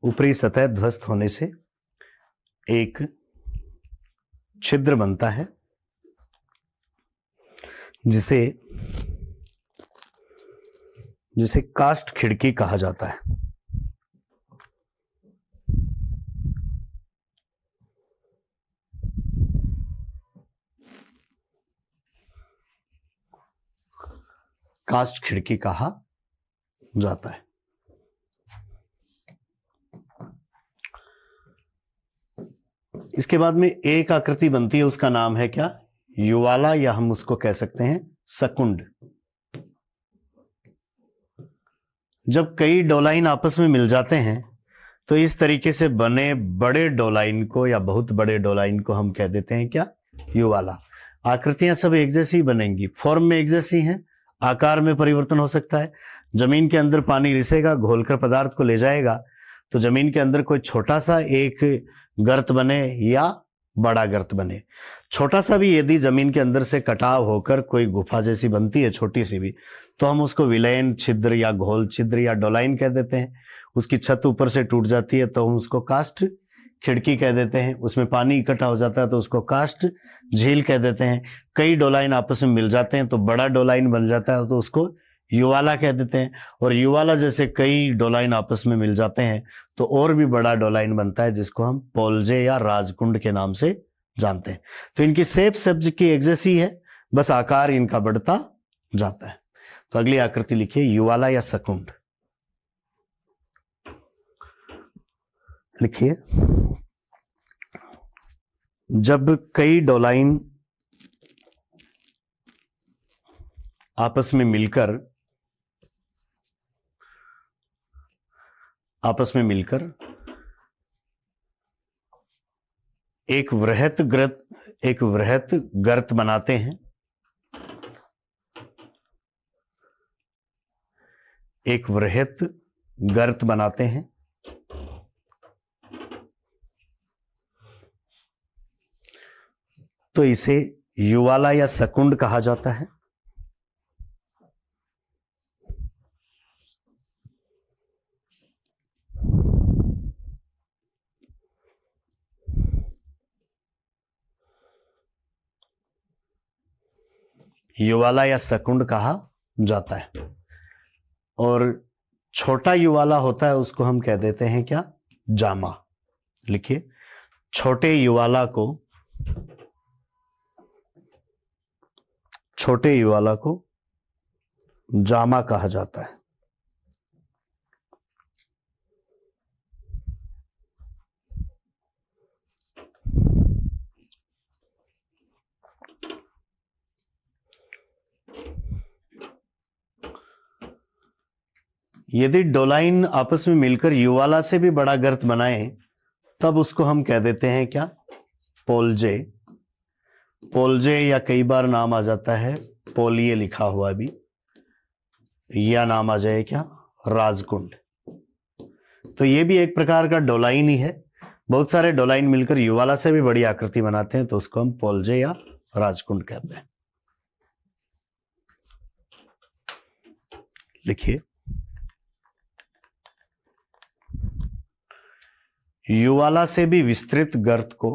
ऊपरी सतह ध्वस्त होने से एक छिद्र बनता है, जिसे कास्ट खिड़की कहा जाता है। कास्ट खिड़की कहा जाता है। इसके बाद में एक आकृति बनती है, उसका नाम है क्या, युवाला, या हम उसको कह सकते हैं सकुंड। जब कई डोलाइन आपस में मिल जाते हैं तो इस तरीके से बने बड़े डोलाइन को या बहुत बड़े डोलाइन को हम कह देते हैं क्या, युवाला। आकृतियां सब एक जैसी बनेंगी, फॉर्म में एक जैसी हैं, आकार में परिवर्तन हो सकता है। जमीन के अंदर पानी रिसेगा, घोलकर पदार्थ को ले जाएगा, तो जमीन के अंदर कोई छोटा सा एक गर्त बने या बड़ा गर्त बने। छोटा सा भी यदि जमीन के अंदर से कटाव होकर कोई गुफा जैसी बनती है, छोटी सी भी, तो हम उसको विलयन छिद्र या घोल छिद्र या डोलाइन कह देते हैं। उसकी छत ऊपर से टूट जाती है तो हम उसको कास्ट खिड़की कह देते हैं। उसमें पानी इकट्ठा हो जाता है तो उसको कास्ट झील कह देते हैं। कई डोलाइन आपस में मिल जाते हैं तो बड़ा डोलाइन बन जाता है तो उसको युवाला कह देते हैं। और युवाला जैसे कई डोलाइन आपस में मिल जाते हैं तो और भी बड़ा डोलाइन बनता है, जिसको हम पोलजे या राजकुंड के नाम से जानते हैं। तो इनकी शेप सब्ज की एक जैसी है, बस आकार इनका बढ़ता जाता है। तो अगली आकृति लिखिए, युवाला या सकुंड। लिखिए, जब कई डोलाइन आपस में मिलकर एक वृहत गर्त बनाते हैं, एक वृहत गर्त बनाते हैं, तो इसे युवाला या सकुंड कहा जाता है। युवाला या सकुंड कहा जाता है। और छोटा युवाला होता है उसको हम कह देते हैं क्या, जामा। लिखिए, छोटे युवाला को जामा कहा जाता है। यदि डोलाइन आपस में मिलकर युवाला से भी बड़ा गर्त बनाए तब उसको हम कह देते हैं क्या, पोलजे। पोलजे या कई बार नाम आ जाता है पोलिये लिखा हुआ भी, या नाम आ जाए क्या, राजकुंड। तो ये भी एक प्रकार का डोलाइन ही है। बहुत सारे डोलाइन मिलकर युवाला से भी बड़ी आकृति बनाते हैं तो उसको हम पोलजे या राजकुंड कहते हैं। लिखिए, युवाला से भी विस्तृत गर्त को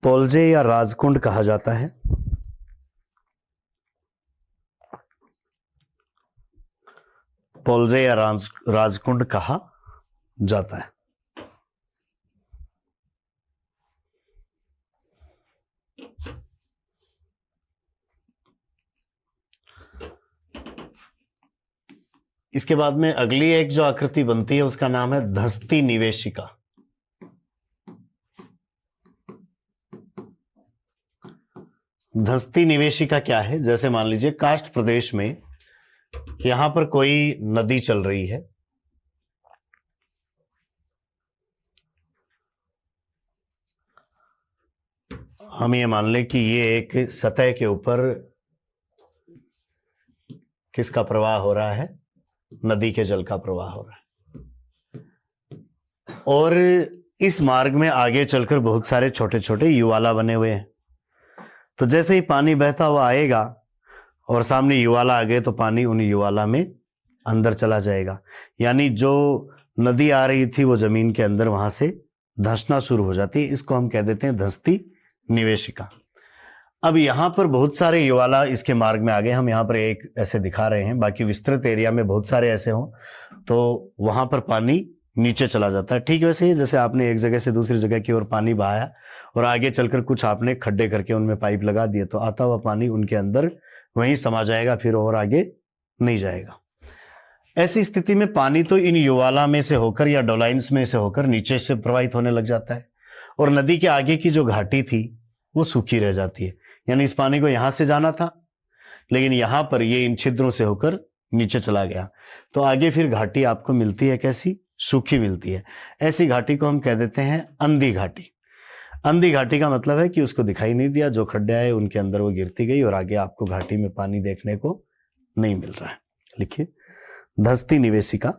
पोलजे या राजकुंड कहा जाता है। पोलजे या राजकुंड कहा जाता है। इसके बाद में अगली एक जो आकृति बनती है उसका नाम है धस्ती निवेशिका। धस्ती निवेशिका क्या है, जैसे मान लीजिए काष्ठ प्रदेश में यहां पर कोई नदी चल रही है, हम ये मान लें कि ये एक सतह के ऊपर किसका प्रवाह हो रहा है, नदी के जल का प्रवाह हो रहा है। और इस मार्ग में आगे चलकर बहुत सारे छोटे छोटे युवाला बने हुए हैं। तो जैसे ही पानी बहता हुआ आएगा और सामने युवाला आ गए तो पानी उन युवाला में अंदर चला जाएगा, यानी जो नदी आ रही थी वो जमीन के अंदर वहां से धंसना शुरू हो जाती है। इसको हम कह देते हैं धस्ती निवेशिका। अब यहां पर बहुत सारे युवाला इसके मार्ग में आ गए, हम यहां पर एक ऐसे दिखा रहे हैं, बाकी विस्तृत एरिया में बहुत सारे ऐसे हों तो वहां पर पानी नीचे चला जाता है। ठीक वैसे ही जैसे आपने एक जगह से दूसरी जगह की ओर पानी बहाया और आगे चलकर कुछ आपने खड्डे करके उनमें पाइप लगा दिए तो आता हुआ पानी उनके अंदर वहीं समा जाएगा, फिर और आगे नहीं जाएगा। ऐसी स्थिति में पानी तो इन युवाला में से होकर या डोलाइंस में से होकर नीचे से प्रवाहित होने लग जाता है और नदी के आगे की जो घाटी थी वो सूखी रह जाती है। यानी इस पानी को यहां से जाना था लेकिन यहां पर ये इन छिद्रों से होकर नीचे चला गया, तो आगे फिर घाटी आपको मिलती है कैसी, सूखी मिलती है। ऐसी घाटी को हम कह देते हैं अंधी घाटी। अंधी घाटी का मतलब है कि उसको दिखाई नहीं दिया, जो खड्डे आए उनके अंदर वो गिरती गई और आगे आपको घाटी में पानी देखने को नहीं मिल रहा है। लिखिए, धस्ती निवेशिका।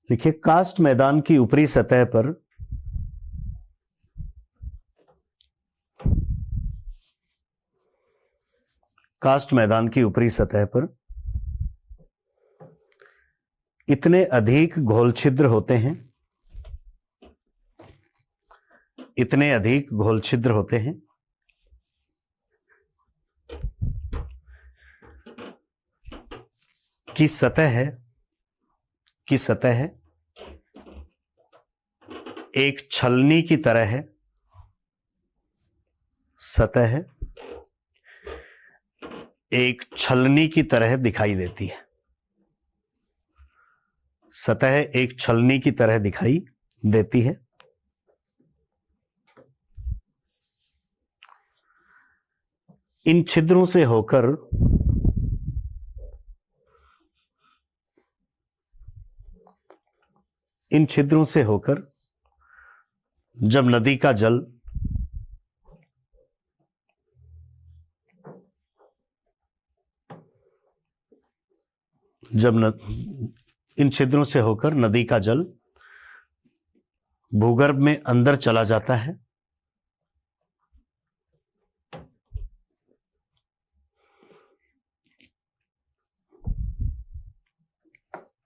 लिखिए, कास्ट मैदान की ऊपरी सतह पर इतने अधिक घोल छिद्र होते हैं, कि सतह एक छलनी की तरह है, सतह एक छलनी की तरह दिखाई देती है। सतह एक छलनी की तरह दिखाई देती है। इन छिद्रों से होकर जब नदी का जल जब इन छिद्रों से होकर नदी का जल भूगर्भ में अंदर चला जाता है,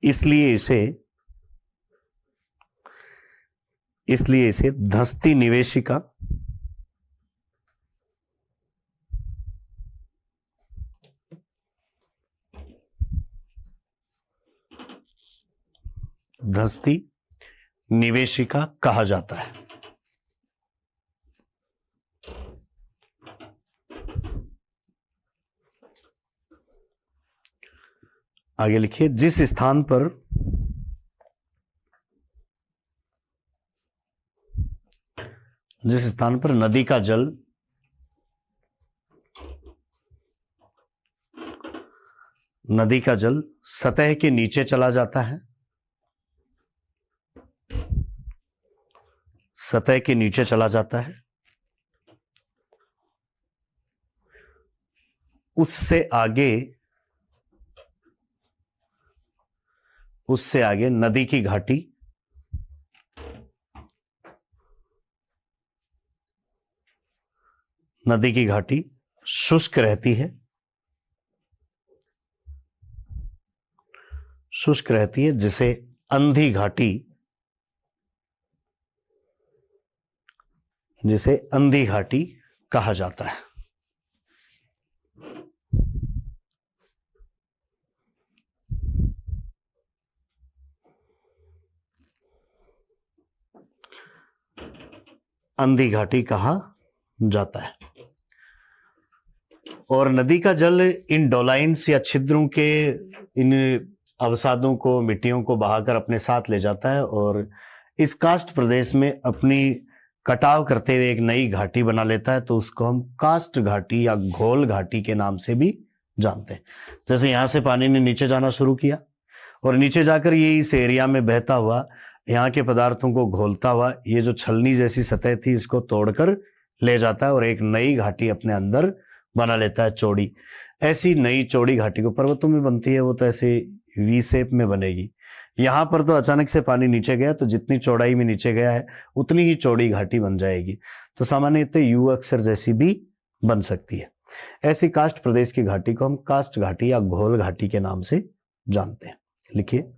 इसलिए इसे धंसती निवेशिका कहा जाता है। आगे लिखिए, जिस स्थान पर नदी का जल सतह के नीचे चला जाता है, उससे आगे नदी की घाटी शुष्क रहती है, जिसे अंधी घाटी कहा जाता है। अंधी घाटी कहा जाता है। और नदी का जल इन डोलाइन्स या छिद्रों के इन अवसादों को, मिट्टियों को बहाकर अपने साथ ले जाता है और इस कास्ट प्रदेश में अपनी कटाव करते हुए एक नई घाटी बना लेता है। तो उसको हम कास्ट घाटी या घोल घाटी के नाम से भी जानते हैं। जैसे यहां से पानी ने नीचे जाना शुरू किया और नीचे जाकर ये इस एरिया में बहता हुआ यहाँ के पदार्थों को घोलता हुआ ये जो छलनी जैसी सतह थी इसको तोड़कर ले जाता है और एक नई घाटी अपने अंदर बना लेता है, चौड़ी। ऐसी नई चौड़ी घाटी को पर्वतों में बनती है, वो तो ऐसे वी शेप में बनेगी। यहाँ पर तो अचानक से पानी नीचे गया तो जितनी चौड़ाई में नीचे गया है उतनी ही चौड़ी घाटी बन जाएगी। तो सामान्यतः यू अक्षर जैसी भी बन सकती है। ऐसी कास्ट प्रदेश की घाटी को हम कास्ट घाटी या घोल घाटी के नाम से जानते हैं। लिखिए,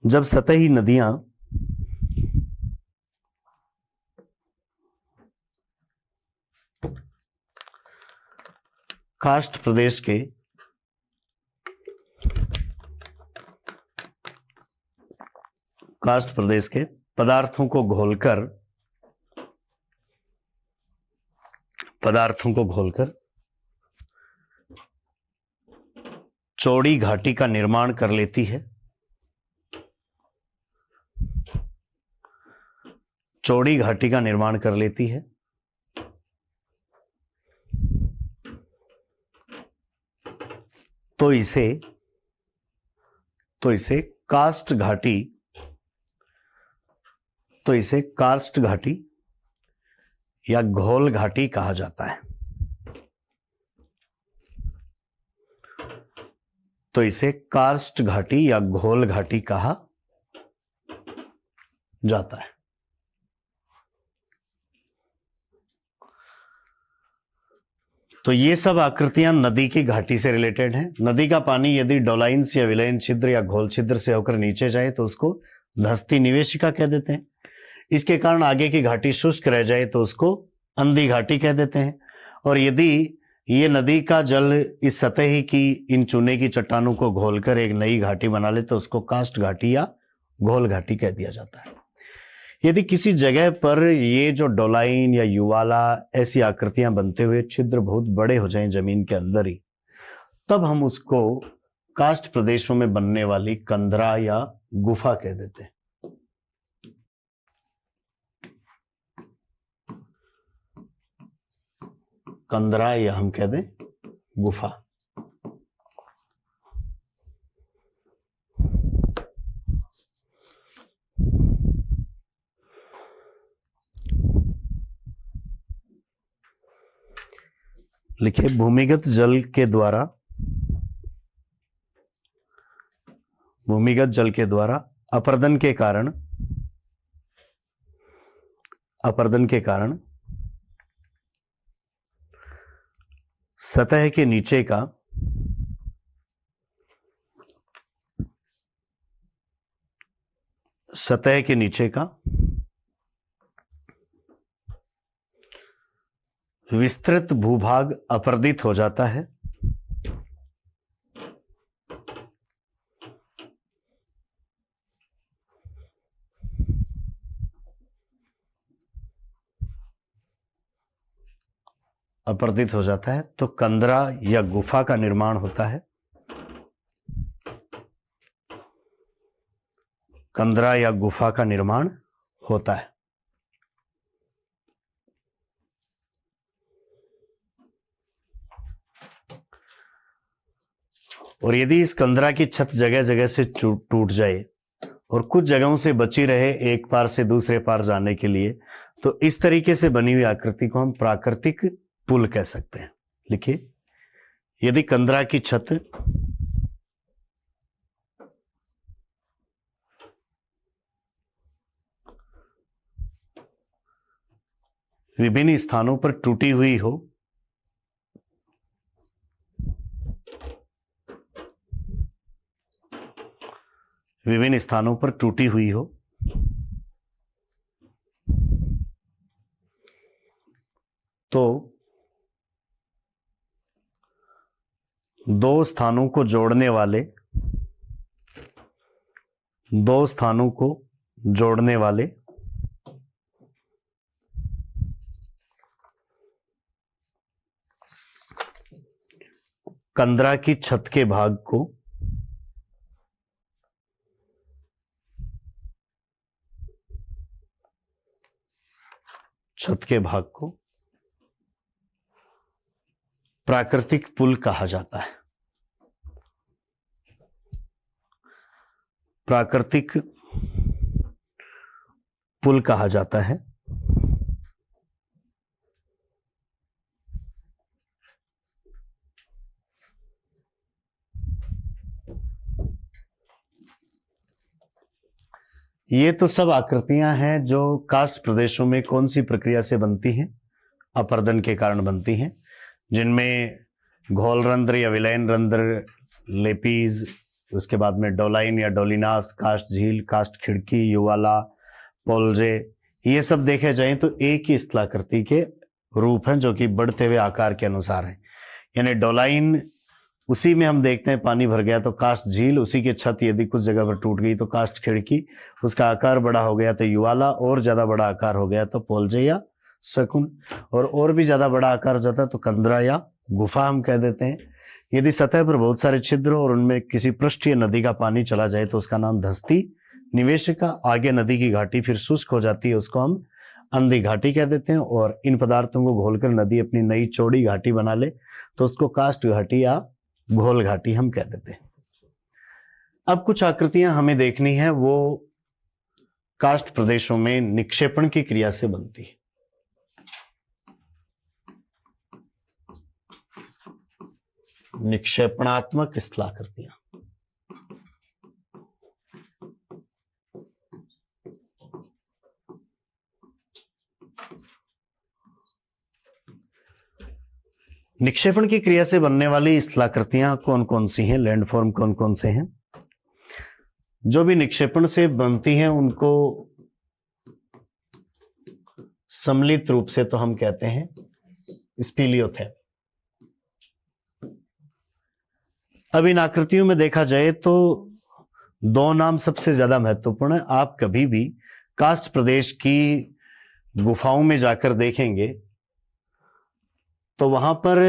जब सतही नदियां कास्ट प्रदेश के पदार्थों को घोलकर चौड़ी घाटी का निर्माण कर लेती है, तो इसे कास्ट घाटी या घोल घाटी कहा जाता है। तो इसे कास्ट घाटी या घोल घाटी कहा जाता है। तो ये सब आकृतियां नदी की घाटी से रिलेटेड हैं। नदी का पानी यदि डोलाइन्स या विलयन छिद्र या घोल छिद्र से होकर नीचे जाए तो उसको धंसती निवेशिका कह देते हैं। इसके कारण आगे की घाटी शुष्क रह जाए तो उसको अंधी घाटी कह देते हैं। और यदि ये नदी का जल इस सतह की इन चूने की चट्टानों को घोलकर एक नई घाटी बना ले तो उसको कास्ट घाटी या घोल घाटी कह दिया जाता है। यदि किसी जगह पर ये जो डोलाइन या युवाला ऐसी आकृतियां बनते हुए छिद्र बहुत बड़े हो जाएं जमीन के अंदर ही, तब हम उसको कास्ट प्रदेशों में बनने वाली कंदरा या गुफा कह देते हैं। कंदरा या हम कह दें गुफा। लिखिए, भूमिगत जल के द्वारा भूमिगत जल के द्वारा अपरदन के कारण सतह के नीचे का विस्तृत भूभाग अपरदित हो जाता है। अपरदित हो जाता है तो कंदरा या गुफा का निर्माण होता है। कंदरा या गुफा का निर्माण होता है। और यदि इस कंदरा की छत जगह जगह से टूट जाए और कुछ जगहों से बची रहे एक पार से दूसरे पार जाने के लिए, तो इस तरीके से बनी हुई आकृति को हम प्राकृतिक पुल कह सकते हैं। लिखिए, यदि कंदरा की छत विभिन्न स्थानों पर टूटी हुई हो, तो दो स्थानों को जोड़ने वाले कंदरा की छत के भाग को प्राकृतिक पुल कहा जाता है। प्राकृतिक पुल कहा जाता है। ये तो सब आकृतियां हैं जो कास्ट प्रदेशों में कौन सी प्रक्रिया से बनती हैं? अपरदन के कारण बनती हैं, जिनमें घोल रंध्र या विलयन रंध्र, लेपीज, उसके बाद में डोलाइन या डोलिनास, कास्ट झील, कास्ट खिड़की, युवाला, पोलजे, ये सब देखे जाएं तो एक ही स्थलाकृति के रूप हैं जो कि बढ़ते हुए आकार के अनुसार हैं। यानी डोलाइन, उसी में हम देखते हैं पानी भर गया तो कास्ट झील, उसी की छत यदि कुछ जगह पर टूट गई तो कास्ट खिड़की, उसका आकार बड़ा हो गया तो युवाला, और ज्यादा बड़ा आकार हो गया तो पोलजे या शकुन, और भी ज्यादा बड़ा आकार हो जाता है तो कंदरा या गुफा हम कह देते हैं। यदि सतह पर बहुत सारे छिद्र और उनमें किसी पृष्ठीय नदी का पानी चला जाए तो उसका नाम धस्ती निवेशिका, आगे नदी की घाटी फिर शुष्क हो जाती है, उसको हम अंधी घाटी कह देते हैं। और इन पदार्थों को घोलकर नदी अपनी नई चौड़ी घाटी बना ले तो उसको कास्ट घाटी या घोल घाटी हम कह देते हैं। अब कुछ आकृतियां हमें देखनी है, वो कास्ट प्रदेशों में निक्षेपण की क्रिया से बनती है। निक्षेपणात्मक स्थलाकृतियां। निक्षेपण की क्रिया से बनने वाली स्थलाकृतियां कौन कौन सी हैं, लैंडफॉर्म कौन कौन से हैं? जो भी निक्षेपण से बनती हैं उनको सम्मिलित रूप से तो हम कहते हैं स्पीलियोथेम। अब इन आकृतियों में देखा जाए तो दो नाम सबसे ज्यादा महत्वपूर्ण है। आप कभी भी कास्ट प्रदेश की गुफाओं में जाकर देखेंगे तो वहां पर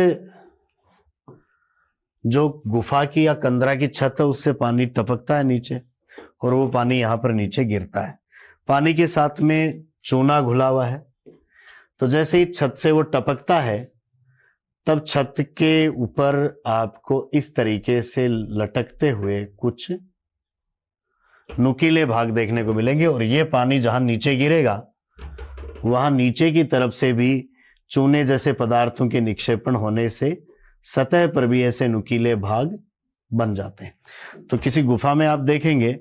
जो गुफा की या कंदरा की छत है उससे पानी टपकता है नीचे, और वो पानी यहां पर नीचे गिरता है। पानी के साथ में चूना घुला हुआ है, तो जैसे ही छत से वो टपकता है तब छत के ऊपर आपको इस तरीके से लटकते हुए कुछ नुकीले भाग देखने को मिलेंगे, और ये पानी जहां नीचे गिरेगा वहां नीचे की तरफ से भी चूने जैसे पदार्थों के निक्षेपण होने से सतह पर भी ऐसे नुकीले भाग बन जाते हैं। तो किसी गुफा में आप देखेंगे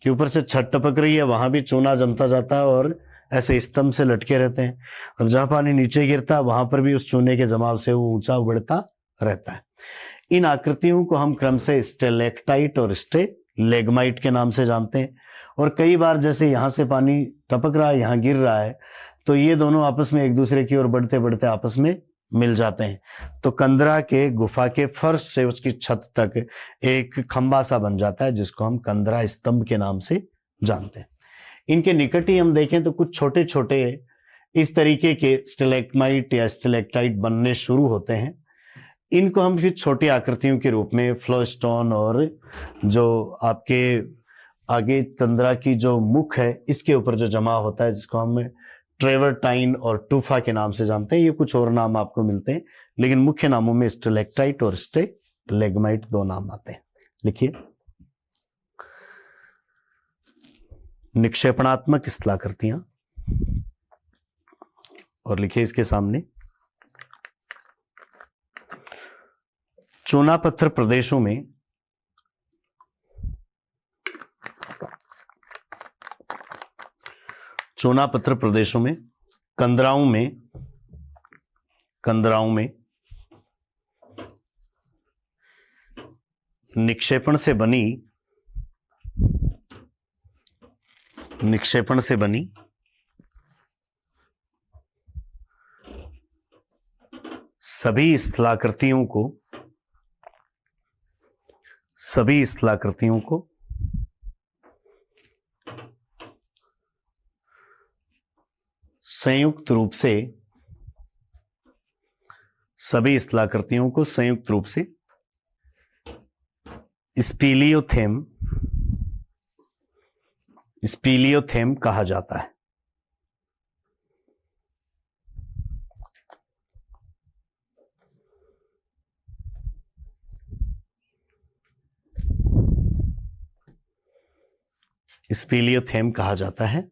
कि ऊपर से छत टपक रही है, वहां भी चूना जमता जाता है और ऐसे स्तंभ से लटके रहते हैं, और जहां पानी नीचे गिरता है वहां पर भी उस चूने के जमाव से वो ऊंचा उबड़ता रहता है। इन आकृतियों को हम क्रम से स्टेलेक्टाइट और स्टेलेग्माइट के नाम से जानते हैं। और कई बार जैसे यहाँ से पानी टपक रहा है, यहाँ गिर रहा है, तो ये दोनों आपस में एक दूसरे की ओर बढ़ते बढ़ते आपस में मिल जाते हैं। तो कंदरा के गुफा के फर्श से उसकी छत तक एक खंबा सा बन जाता है, जिसको हम कंदरा स्तंभ के नाम से जानते हैं। इनके निकट ही हम देखें तो कुछ छोटे छोटे इस तरीके के स्टेलेग्माइट या स्टेलेक्टाइट बनने शुरू होते हैं। इनको हम फिर छोटी आकृतियों के रूप में फ्लोस्टोन और जो आपके आगे कंदरा की जो मुख है इसके ऊपर जो जमा होता है, जिसको हम ट्रेवर्टाइन और टूफा के नाम से जानते हैं। ये कुछ और नाम आपको मिलते हैं, लेकिन मुख्य नामों में स्टेलेक्टाइट और स्टेलेग्माइट दो नाम आते हैं। लिखिए, निक्षेपणात्मक स्थलाकृतियां, और लिखिए इसके सामने, चूना पत्थर प्रदेशों में कंदराओं में निक्षेपण से बनी सभी स्थलाकृतियों को संयुक्त रूप से स्पीलियोथेम कहा जाता है। स्पीलियोथेम कहा जाता है।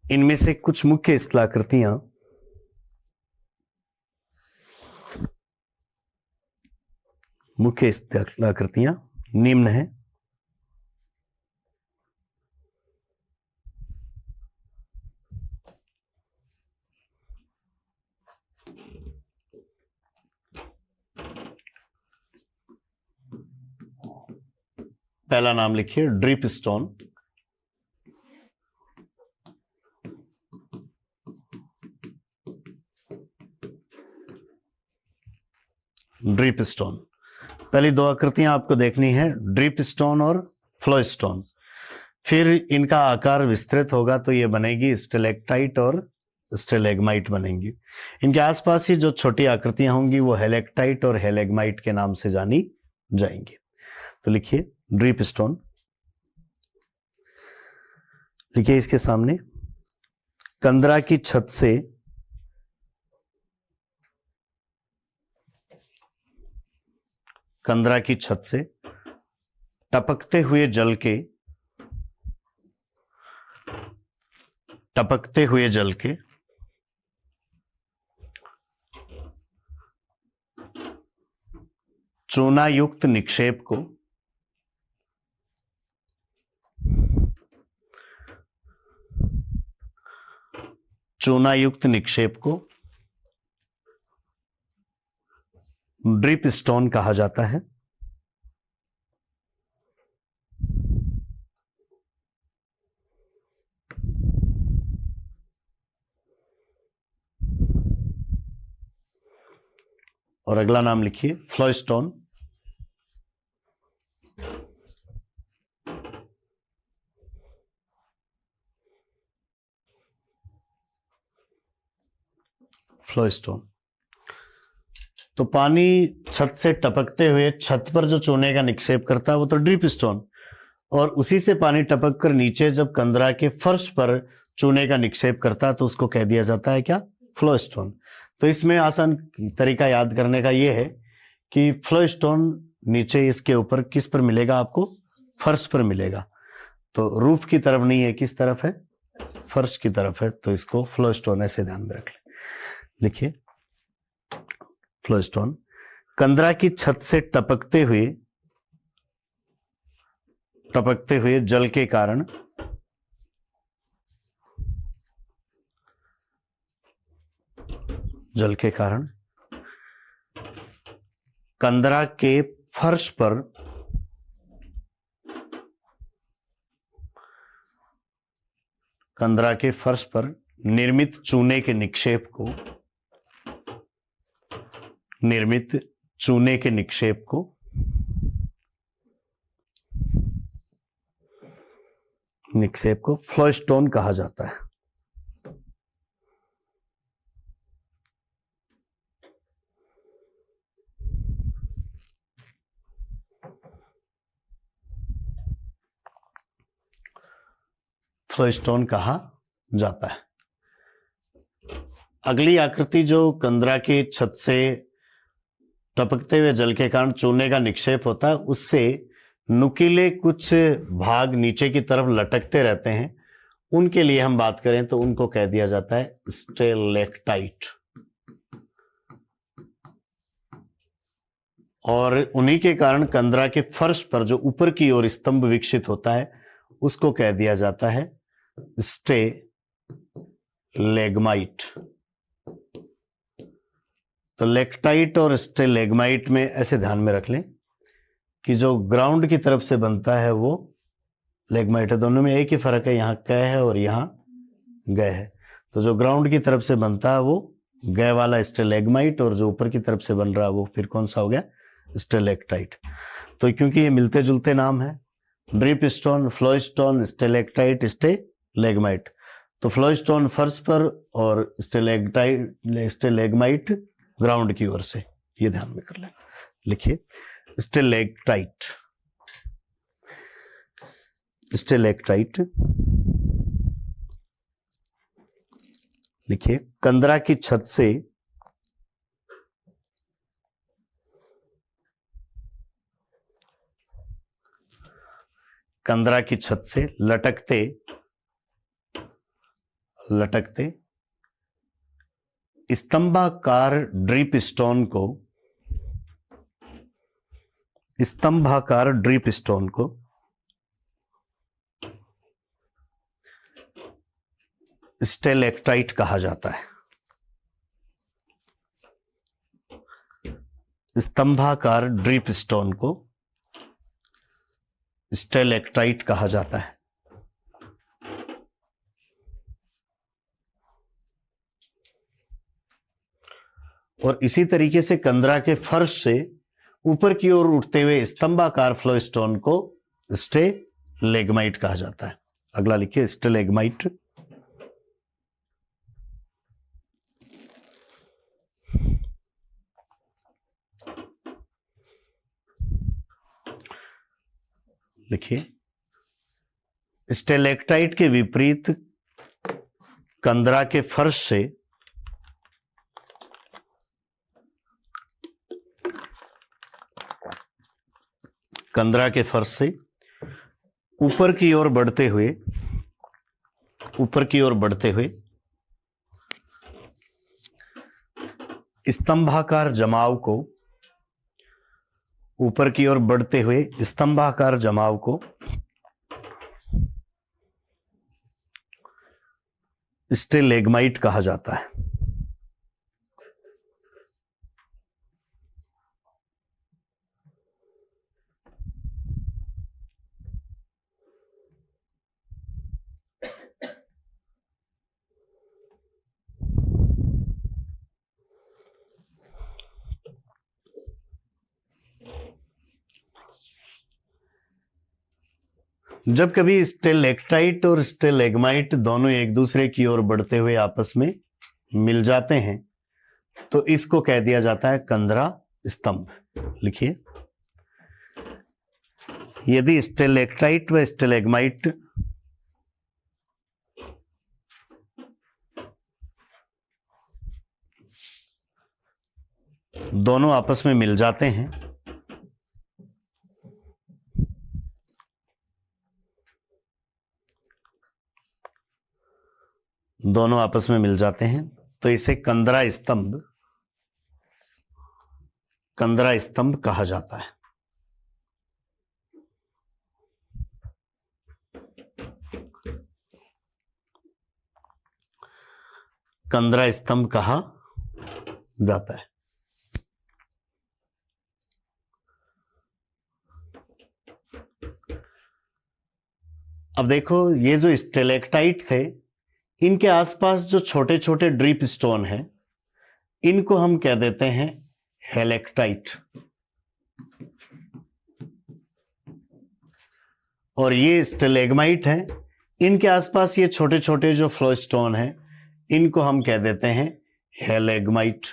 इनमें से कुछ मुख्य स्थलाकृतियां निम्न हैं। पहला नाम लिखिए, ड्रिप स्टोन। ड्रिप स्टोन, पहली दो आकृतियां आपको देखनी है, ड्रिप स्टोन और फ्लो स्टोन। फिर इनका आकार विस्तृत होगा तो ये बनेगी स्टेलेक्टाइट और स्टेलेग्माइट बनेंगी। इनके आसपास ही जो छोटी आकृतियां होंगी वो हेलेक्टाइट और हेलेग्माइट के नाम से जानी जाएंगी। तो लिखिए, ड्रिप स्टोन। लिखिए इसके सामने, कंदरा की छत से टपकते हुए जल के चूनायुक्त निक्षेप को ड्रिप स्टोन कहा जाता है। और अगला नाम लिखिए, फ्लो स्टोन। Flow stone. तो पानी छत से टपकते हुए छत पर जो चूने का निक्षेप करता है वो तो ड्रिप स्टोन, और उसी से पानी टपक कर नीचे जब कंदरा के फर्श पर चूने का निक्षेप करता है तो उसको कह दिया जाता है क्या, फ्लो स्टोन। तो इसमें आसान तरीका याद करने का ये है कि फ्लो स्टोन नीचे इसके ऊपर किस पर मिलेगा आपको, फर्श पर मिलेगा। तो रूफ की तरफ नहीं है, किस तरफ है, फर्श की तरफ है, तो इसको फ्लो स्टोन ऐसे ध्यान में रख लें। लिखिए, फ्लो स्टोन। कंदरा की छत से टपकते हुए जल के कारण कंदरा के फर्श पर निर्मित चूने के निक्षेप को फ्लोस्टोन कहा जाता है। फ्लोस्टोन कहा जाता है। अगली आकृति जो कंदरा की छत से टपकते हुए जल के कारण चूने का निक्षेप होता है, उससे नुकीले कुछ भाग नीचे की तरफ लटकते रहते हैं। उनके लिए हम बात करें तो उनको कह दिया जाता है स्टेलेक्टाइट। और उन्हीं के कारण कंदरा के फर्श पर जो ऊपर की ओर स्तंभ विकसित होता है उसको कह दिया जाता है स्टेलेग्माइट। तो लेक्टाइट और स्टेलेग्माइट में ऐसे ध्यान में रख लें कि जो ग्राउंड की तरफ से बनता है वो लेग्माइट है। दोनों में एक ही फर्क है, यहाँ क है और यहाँ ग है। तो जो ग्राउंड की तरफ से बनता है वो ग वाला स्टेलेग्माइट, और जो ऊपर की तरफ से बन रहा है वो फिर कौन सा हो गया, स्टेलेक्टाइट। तो क्योंकि ये मिलते जुलते नाम है, ड्रिप स्टोन, फ्लोस्टोन, स्टेलेक्टाइट, स्टेलेग्माइट। तो फ्लोस्टोन फर्श पर और स्टेलेग्माइट ग्राउंड की ओर से, ये ध्यान में कर लें। लिखिए स्टेलेक्टाइट। लिखिए कंदरा की छत से लटकते स्तंभाकार ड्रिप स्टोन को स्टेलेक्टाइट कहा जाता है। स्तंभाकार ड्रिप स्टोन को स्टेलेक्टाइट कहा जाता है। और इसी तरीके से कंदरा के फर्श से ऊपर की ओर उठते हुए स्तंभाकार फ्लोस्टोन को स्टेलेग्माइट कहा जाता है। अगला लिखिए स्टेलेग्माइट। लिखिए स्टेलेक्टाइट के विपरीत कंदरा के फर्श से ऊपर की ओर बढ़ते हुए स्तंभाकार जमाव को स्टेलेग्माइट कहा जाता है। जब कभी स्टेलेक्टाइट और स्टेलेग्माइट दोनों एक दूसरे की ओर बढ़ते हुए आपस में मिल जाते हैं तो इसको कह दिया जाता है कंदरा स्तंभ। लिखिए यदि स्टेलेक्टाइट व स्टेलेग्माइट दोनों आपस में मिल जाते हैं तो इसे कंदरा कंदरा स्तंभ कहा जाता है। कंदरा स्तंभ कहा जाता है। अब देखो, ये जो स्टेलेक्टाइट थे, इनके आसपास जो छोटे छोटे ड्रिप स्टोन हैं, इनको हम कह देते हैं हेलेक्टाइट। और ये स्टेलेग्माइट हैं, इनके आसपास ये छोटे छोटे जो फ्लो स्टोन हैं, इनको हम कह देते हैं हेलेग्माइट।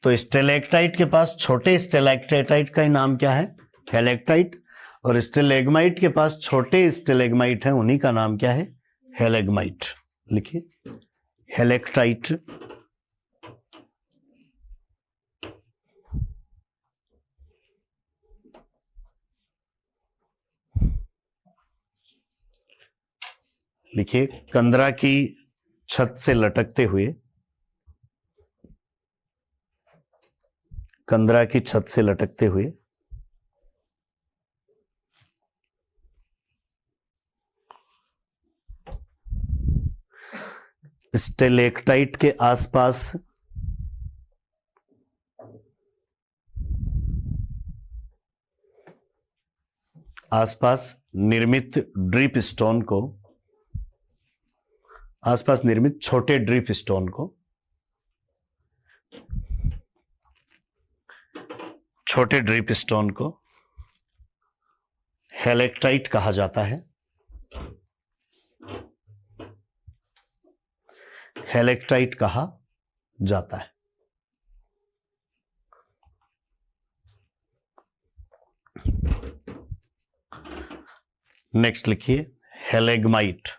तो स्टेलेक्टाइट के पास छोटे स्टेलेक्टाइट का ही नाम क्या है? हेलेक्टाइट। और स्टेलेग्माइट के पास छोटे स्टेलेग्माइट हैं, उन्हीं का नाम क्या है? हेलेग्माइट। लिखिए, हेलेक्टाइट। लिखिए, कंदरा की छत से लटकते हुए, कंदरा की छत से लटकते हुए स्टेलेक्टाइट के आसपास निर्मित ड्रिप स्टोन को, आसपास निर्मित छोटे ड्रिप स्टोन को, छोटे ड्रिप स्टोन को हेलेक्टाइट कहा जाता है। हेलेक्टाइट कहा जाता है। नेक्स्ट लिखिए, हेलेग्माइट।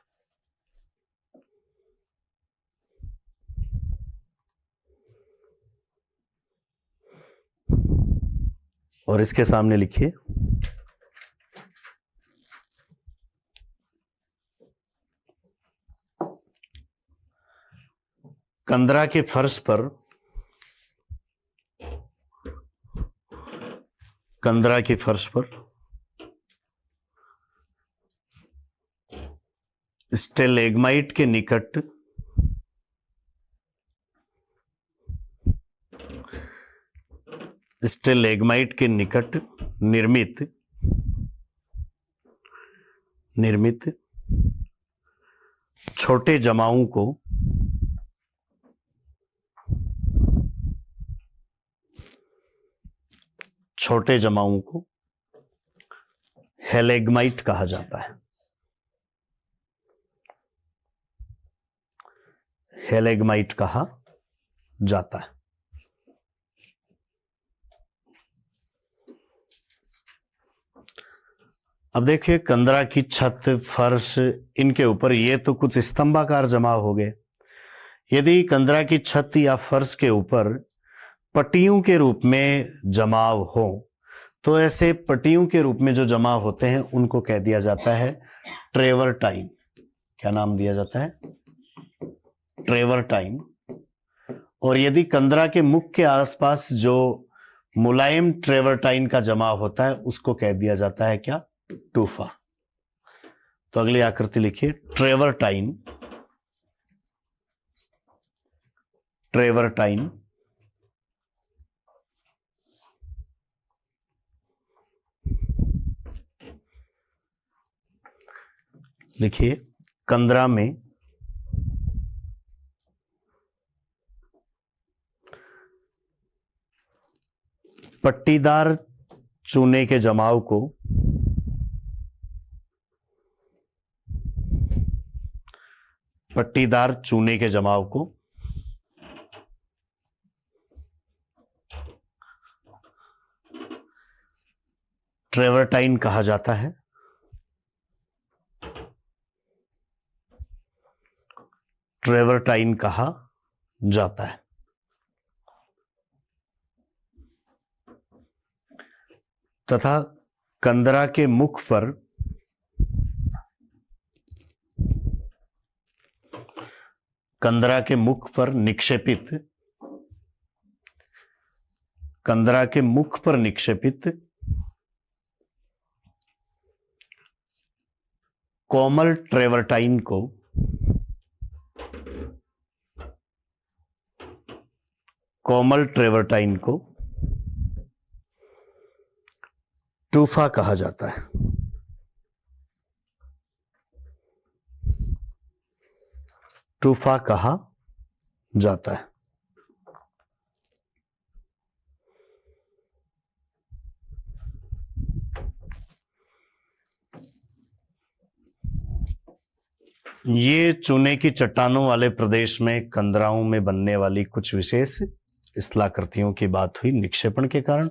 और इसके सामने लिखिए कंदरा के फर्श पर, कंदरा के फर्श पर स्टेलेग्माइट के निकट स्टेलेग्माइट के निकट निर्मित छोटे जमाओं को हेलेग्माइट कहा जाता है। हेलेग्माइट कहा जाता है। अब देखिए, कंदरा की छत, फर्श, इनके ऊपर ये तो कुछ स्तंभाकार जमाव हो गए। यदि कंदरा की छत या फर्श के ऊपर पट्टियों के रूप में जमाव हो, तो ऐसे पट्टियों के रूप में जो जमाव होते हैं उनको कह दिया जाता है ट्रेवर्टाइन। क्या नाम दिया जाता है? ट्रेवर्टाइन। और यदि कंदरा के मुख के आसपास जो मुलायम ट्रेवर्टाइन का जमाव होता है, उसको कह दिया जाता है क्या? टूफा। तो अगली आकृति लिखिए, ट्रेवर्टाइन। ट्रेवर्टाइन लिखिए, कंदरा में पट्टीदार चूने के जमाव को ट्रेवर्टाइन कहा जाता है। ट्रेवर्टाइन कहा जाता है। तथा कंदरा के मुख पर कंदरा के मुख पर निक्षेपित, कंदरा के मुख पर निक्षेपित कोमल ट्रेवर्टाइन को टूफा कहा जाता है। टूफा कहा जाता है। ये चूने की चट्टानों वाले प्रदेश में कंदराओं में बनने वाली कुछ विशेष स्थलाकृतियों की बात हुई निक्षेपण के कारण,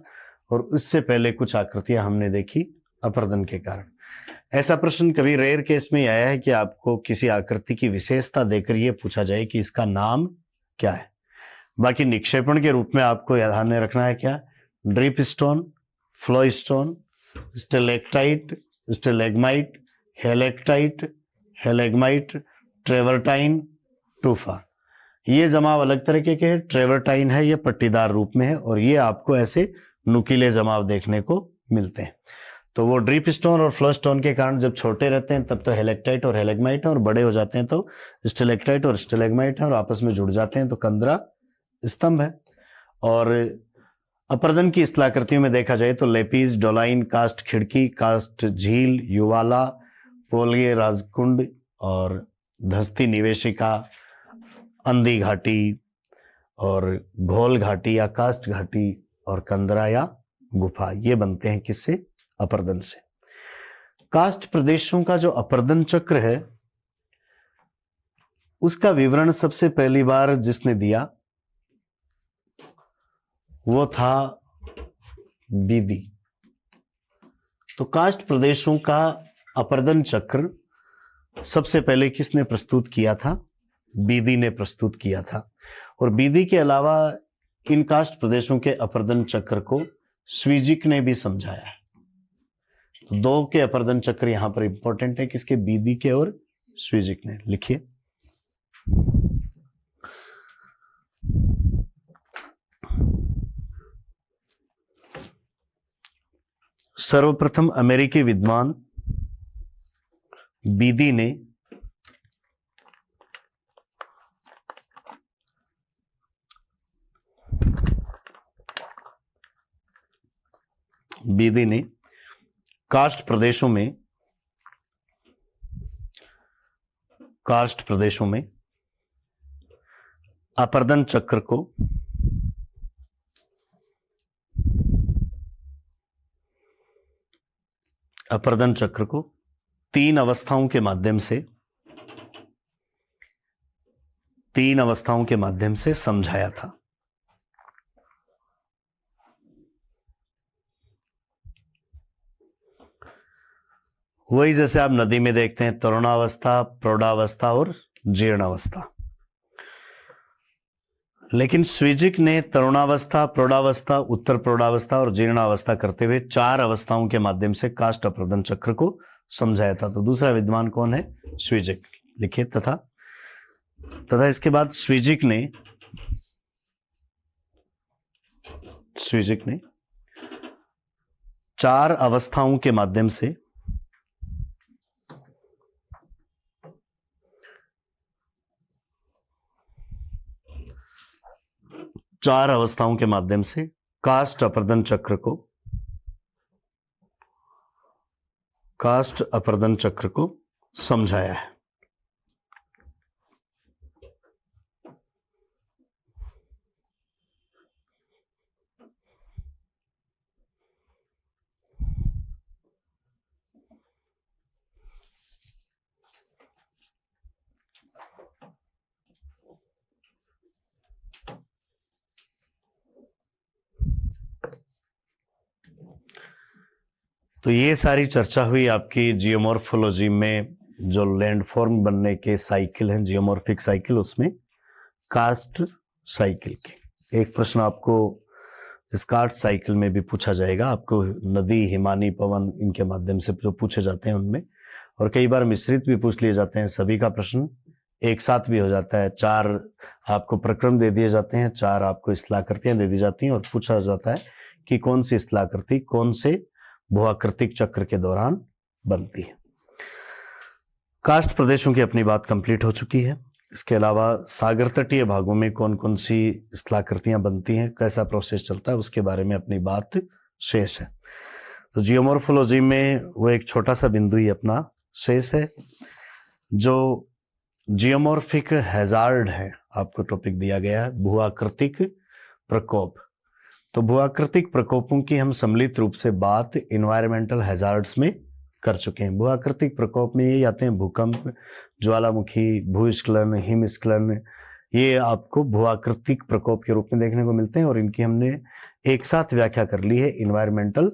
और उससे पहले कुछ आकृतियां हमने देखी अपर्दन के कारण। ऐसा प्रश्न कभी रेयर केस में आया है कि आपको किसी आकृति की विशेषता देकर यह पूछा जाए कि इसका नाम क्या है। बाकी निक्षेपण के रूप में आपको ध्यान में रखना है क्या, drip stone, flow stone, stalactite, stalagmite, helictite, heligmite, travertine, tufa. ये जमाव अलग तरीके के हैं। ट्रेवर्टाइन है, ये पट्टीदार रूप में है, और ये आपको ऐसे नुकीले जमाव देखने को मिलते हैं। तो वो ड्रिप स्टोन और फ्लो स्टोन के कारण जब छोटे रहते हैं तब तो हेलेक्टाइट और हेलेग्माइट है, और बड़े हो जाते हैं तो स्टेलेक्टाइट और स्टेलेग्माइट है, और आपस में जुड़ जाते हैं तो कंदरा स्तंभ है। और अपर्दन की स्थलाकृतियों में देखा जाए तो लेपीज, डोलाइन, कास्ट खिड़की, कास्ट झील, युवाला, पोलगे राजकुंड और धस्ती निवेशिका, अंधी घाटी और घोल घाटी या कास्ट घाटी और कंदरा या गुफा, ये बनते हैं किससे, अपर्दन से। कास्ट प्रदेशों का जो अपर्दन चक्र है उसका विवरण सबसे पहली बार जिसने दिया वो था बीदी। तो कास्ट प्रदेशों का अपर्दन चक्र सबसे पहले किसने प्रस्तुत किया था, बीदी ने प्रस्तुत किया था। और बीदी के अलावा इन कास्ट प्रदेशों के अपर्दन चक्र को स्वीजिक ने भी समझाया है। तो दो के अपर्दन चक्र यहां पर इंपॉर्टेंट है, किसके, बीदी के और स्वीजिक ने। लिखिए, सर्वप्रथम अमेरिकी विद्वान बीदी ने कास्ट प्रदेशों में अपर्दन चक्र को तीन अवस्थाओं के माध्यम से समझाया था। वही जैसे आप नदी में देखते हैं तरुणावस्था, प्रौढ़ावस्था और जीर्णावस्था। लेकिन स्वीजिक ने तरुणावस्था, प्रौढ़ावस्था, उत्तर प्रौढ़ावस्था और जीर्णावस्था करते हुए चार अवस्थाओं के माध्यम से कास्ट अपर्दन चक्र को समझाया था। तो दूसरा विद्वान कौन है, स्वीजिक। लिखिए, तथा इसके बाद स्वीजिक ने चार अवस्थाओं के माध्यम से कास्ट अपर्दन चक्र को समझाया है। तो ये सारी चर्चा हुई आपकी जियोमॉर्फोलॉजी में, जो लैंडफॉर्म बनने के साइकिल हैं, जियोमॉर्फिक साइकिल, उसमें कास्ट साइकिल के। एक प्रश्न आपको इस कास्ट साइकिल में भी पूछा जाएगा, आपको नदी, हिमानी, पवन, इनके माध्यम से जो पूछे जाते हैं उनमें, और कई बार मिश्रित भी पूछ लिए जाते हैं। सभी का प्रश्न एक साथ भी हो जाता है। 4 आपको प्रक्रम दे दिए जाते हैं, 4 आपको स्थलाकृतियां दे दी जाती हैं और पूछा जाता है कि कौन सी स्थलाकृति कौन से भूआकृतिक चक्र के दौरान बनती है। कास्ट प्रदेशों की अपनी बात कंप्लीट हो चुकी है। इसके अलावा सागर तटीय भागों में कौन कौन सी स्थलाकृतियां बनती हैं, कैसा प्रोसेस चलता है, उसके बारे में अपनी बात शेष है। तो जियोमॉर्फोलॉजी में वो एक छोटा सा बिंदु ही अपना शेष है। जो जियोमॉर्फिक हैजार्ड है, आपको टॉपिक दिया गया है भूआकृतिक प्रकोप। तो भूआकृतिक प्रकोपों की हम सम्मिलित रूप से बात इन्वायरमेंटल हैजार्ड्स में कर चुके हैं। भूआकृतिक प्रकोप में ये आते हैं भूकंप, ज्वालामुखी, भूस्खलन, हिमस्खलन, ये आपको भूआकृतिक प्रकोप के रूप में देखने को मिलते हैं और इनकी हमने एक साथ व्याख्या कर ली है इन्वायरमेंटल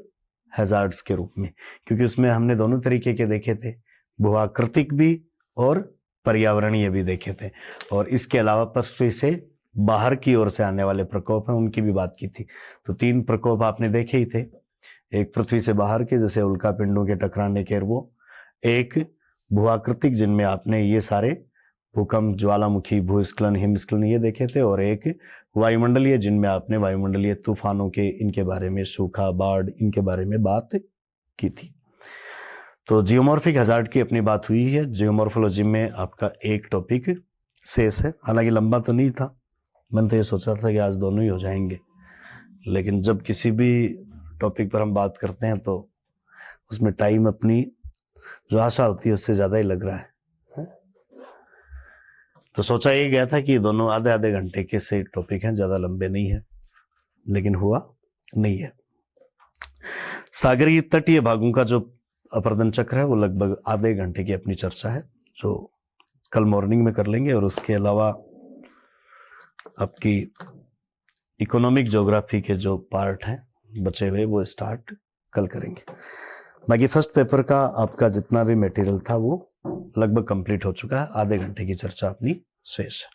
हैजार्ड्स के रूप में, क्योंकि उसमें हमने दोनों तरीके के देखे थे, भूआकृतिक भी और पर्यावरणीय भी देखे थे। और इसके अलावा पृथ्वी से बाहर की ओर से आने वाले प्रकोप हैं, उनकी भी बात की थी। तो 3 प्रकोप आपने देखे ही थे, एक पृथ्वी से बाहर के जैसे उल्कापिंडों के टकराने के, वो एक भूआकृतिक जिनमें आपने ये सारे भूकंप, ज्वालामुखी, भूस्खलन, हिमस्खलन ये देखे थे, और एक वायुमंडलीय जिनमें आपने वायुमंडलीय तूफानों के, इनके बारे में, सूखा, बाढ़, इनके बारे में बात की थी। तो जियोमॉर्फिक हैजार्ड की अपनी बात हुई है। जियोमॉर्फोलॉजी में आपका एक टॉपिक शेष है, हालांकि लंबा तो नहीं था, मैंने तो ये सोचा था कि आज दोनों ही हो जाएंगे, लेकिन जब किसी भी टॉपिक पर हम बात करते हैं तो उसमें टाइम अपनी जो आशा होती है उससे ज़्यादा ही लग रहा है। तो सोचा ये गया था कि दोनों आधे आधे घंटे के से टॉपिक हैं, ज़्यादा लंबे नहीं है, लेकिन हुआ नहीं है। सागरीय तटीय भागों का जो अपर्दन चक्र है वो लगभग आधे घंटे की अपनी चर्चा है, जो कल मॉर्निंग में कर लेंगे। और उसके अलावा आपकी इकोनॉमिक ज्योग्राफी के जो पार्ट हैं बचे हुए वो स्टार्ट कल करेंगे। बाकी फर्स्ट पेपर का आपका जितना भी मटेरियल था वो लगभग कंप्लीट हो चुका है, आधे घंटे की चर्चा अपनी शेष है।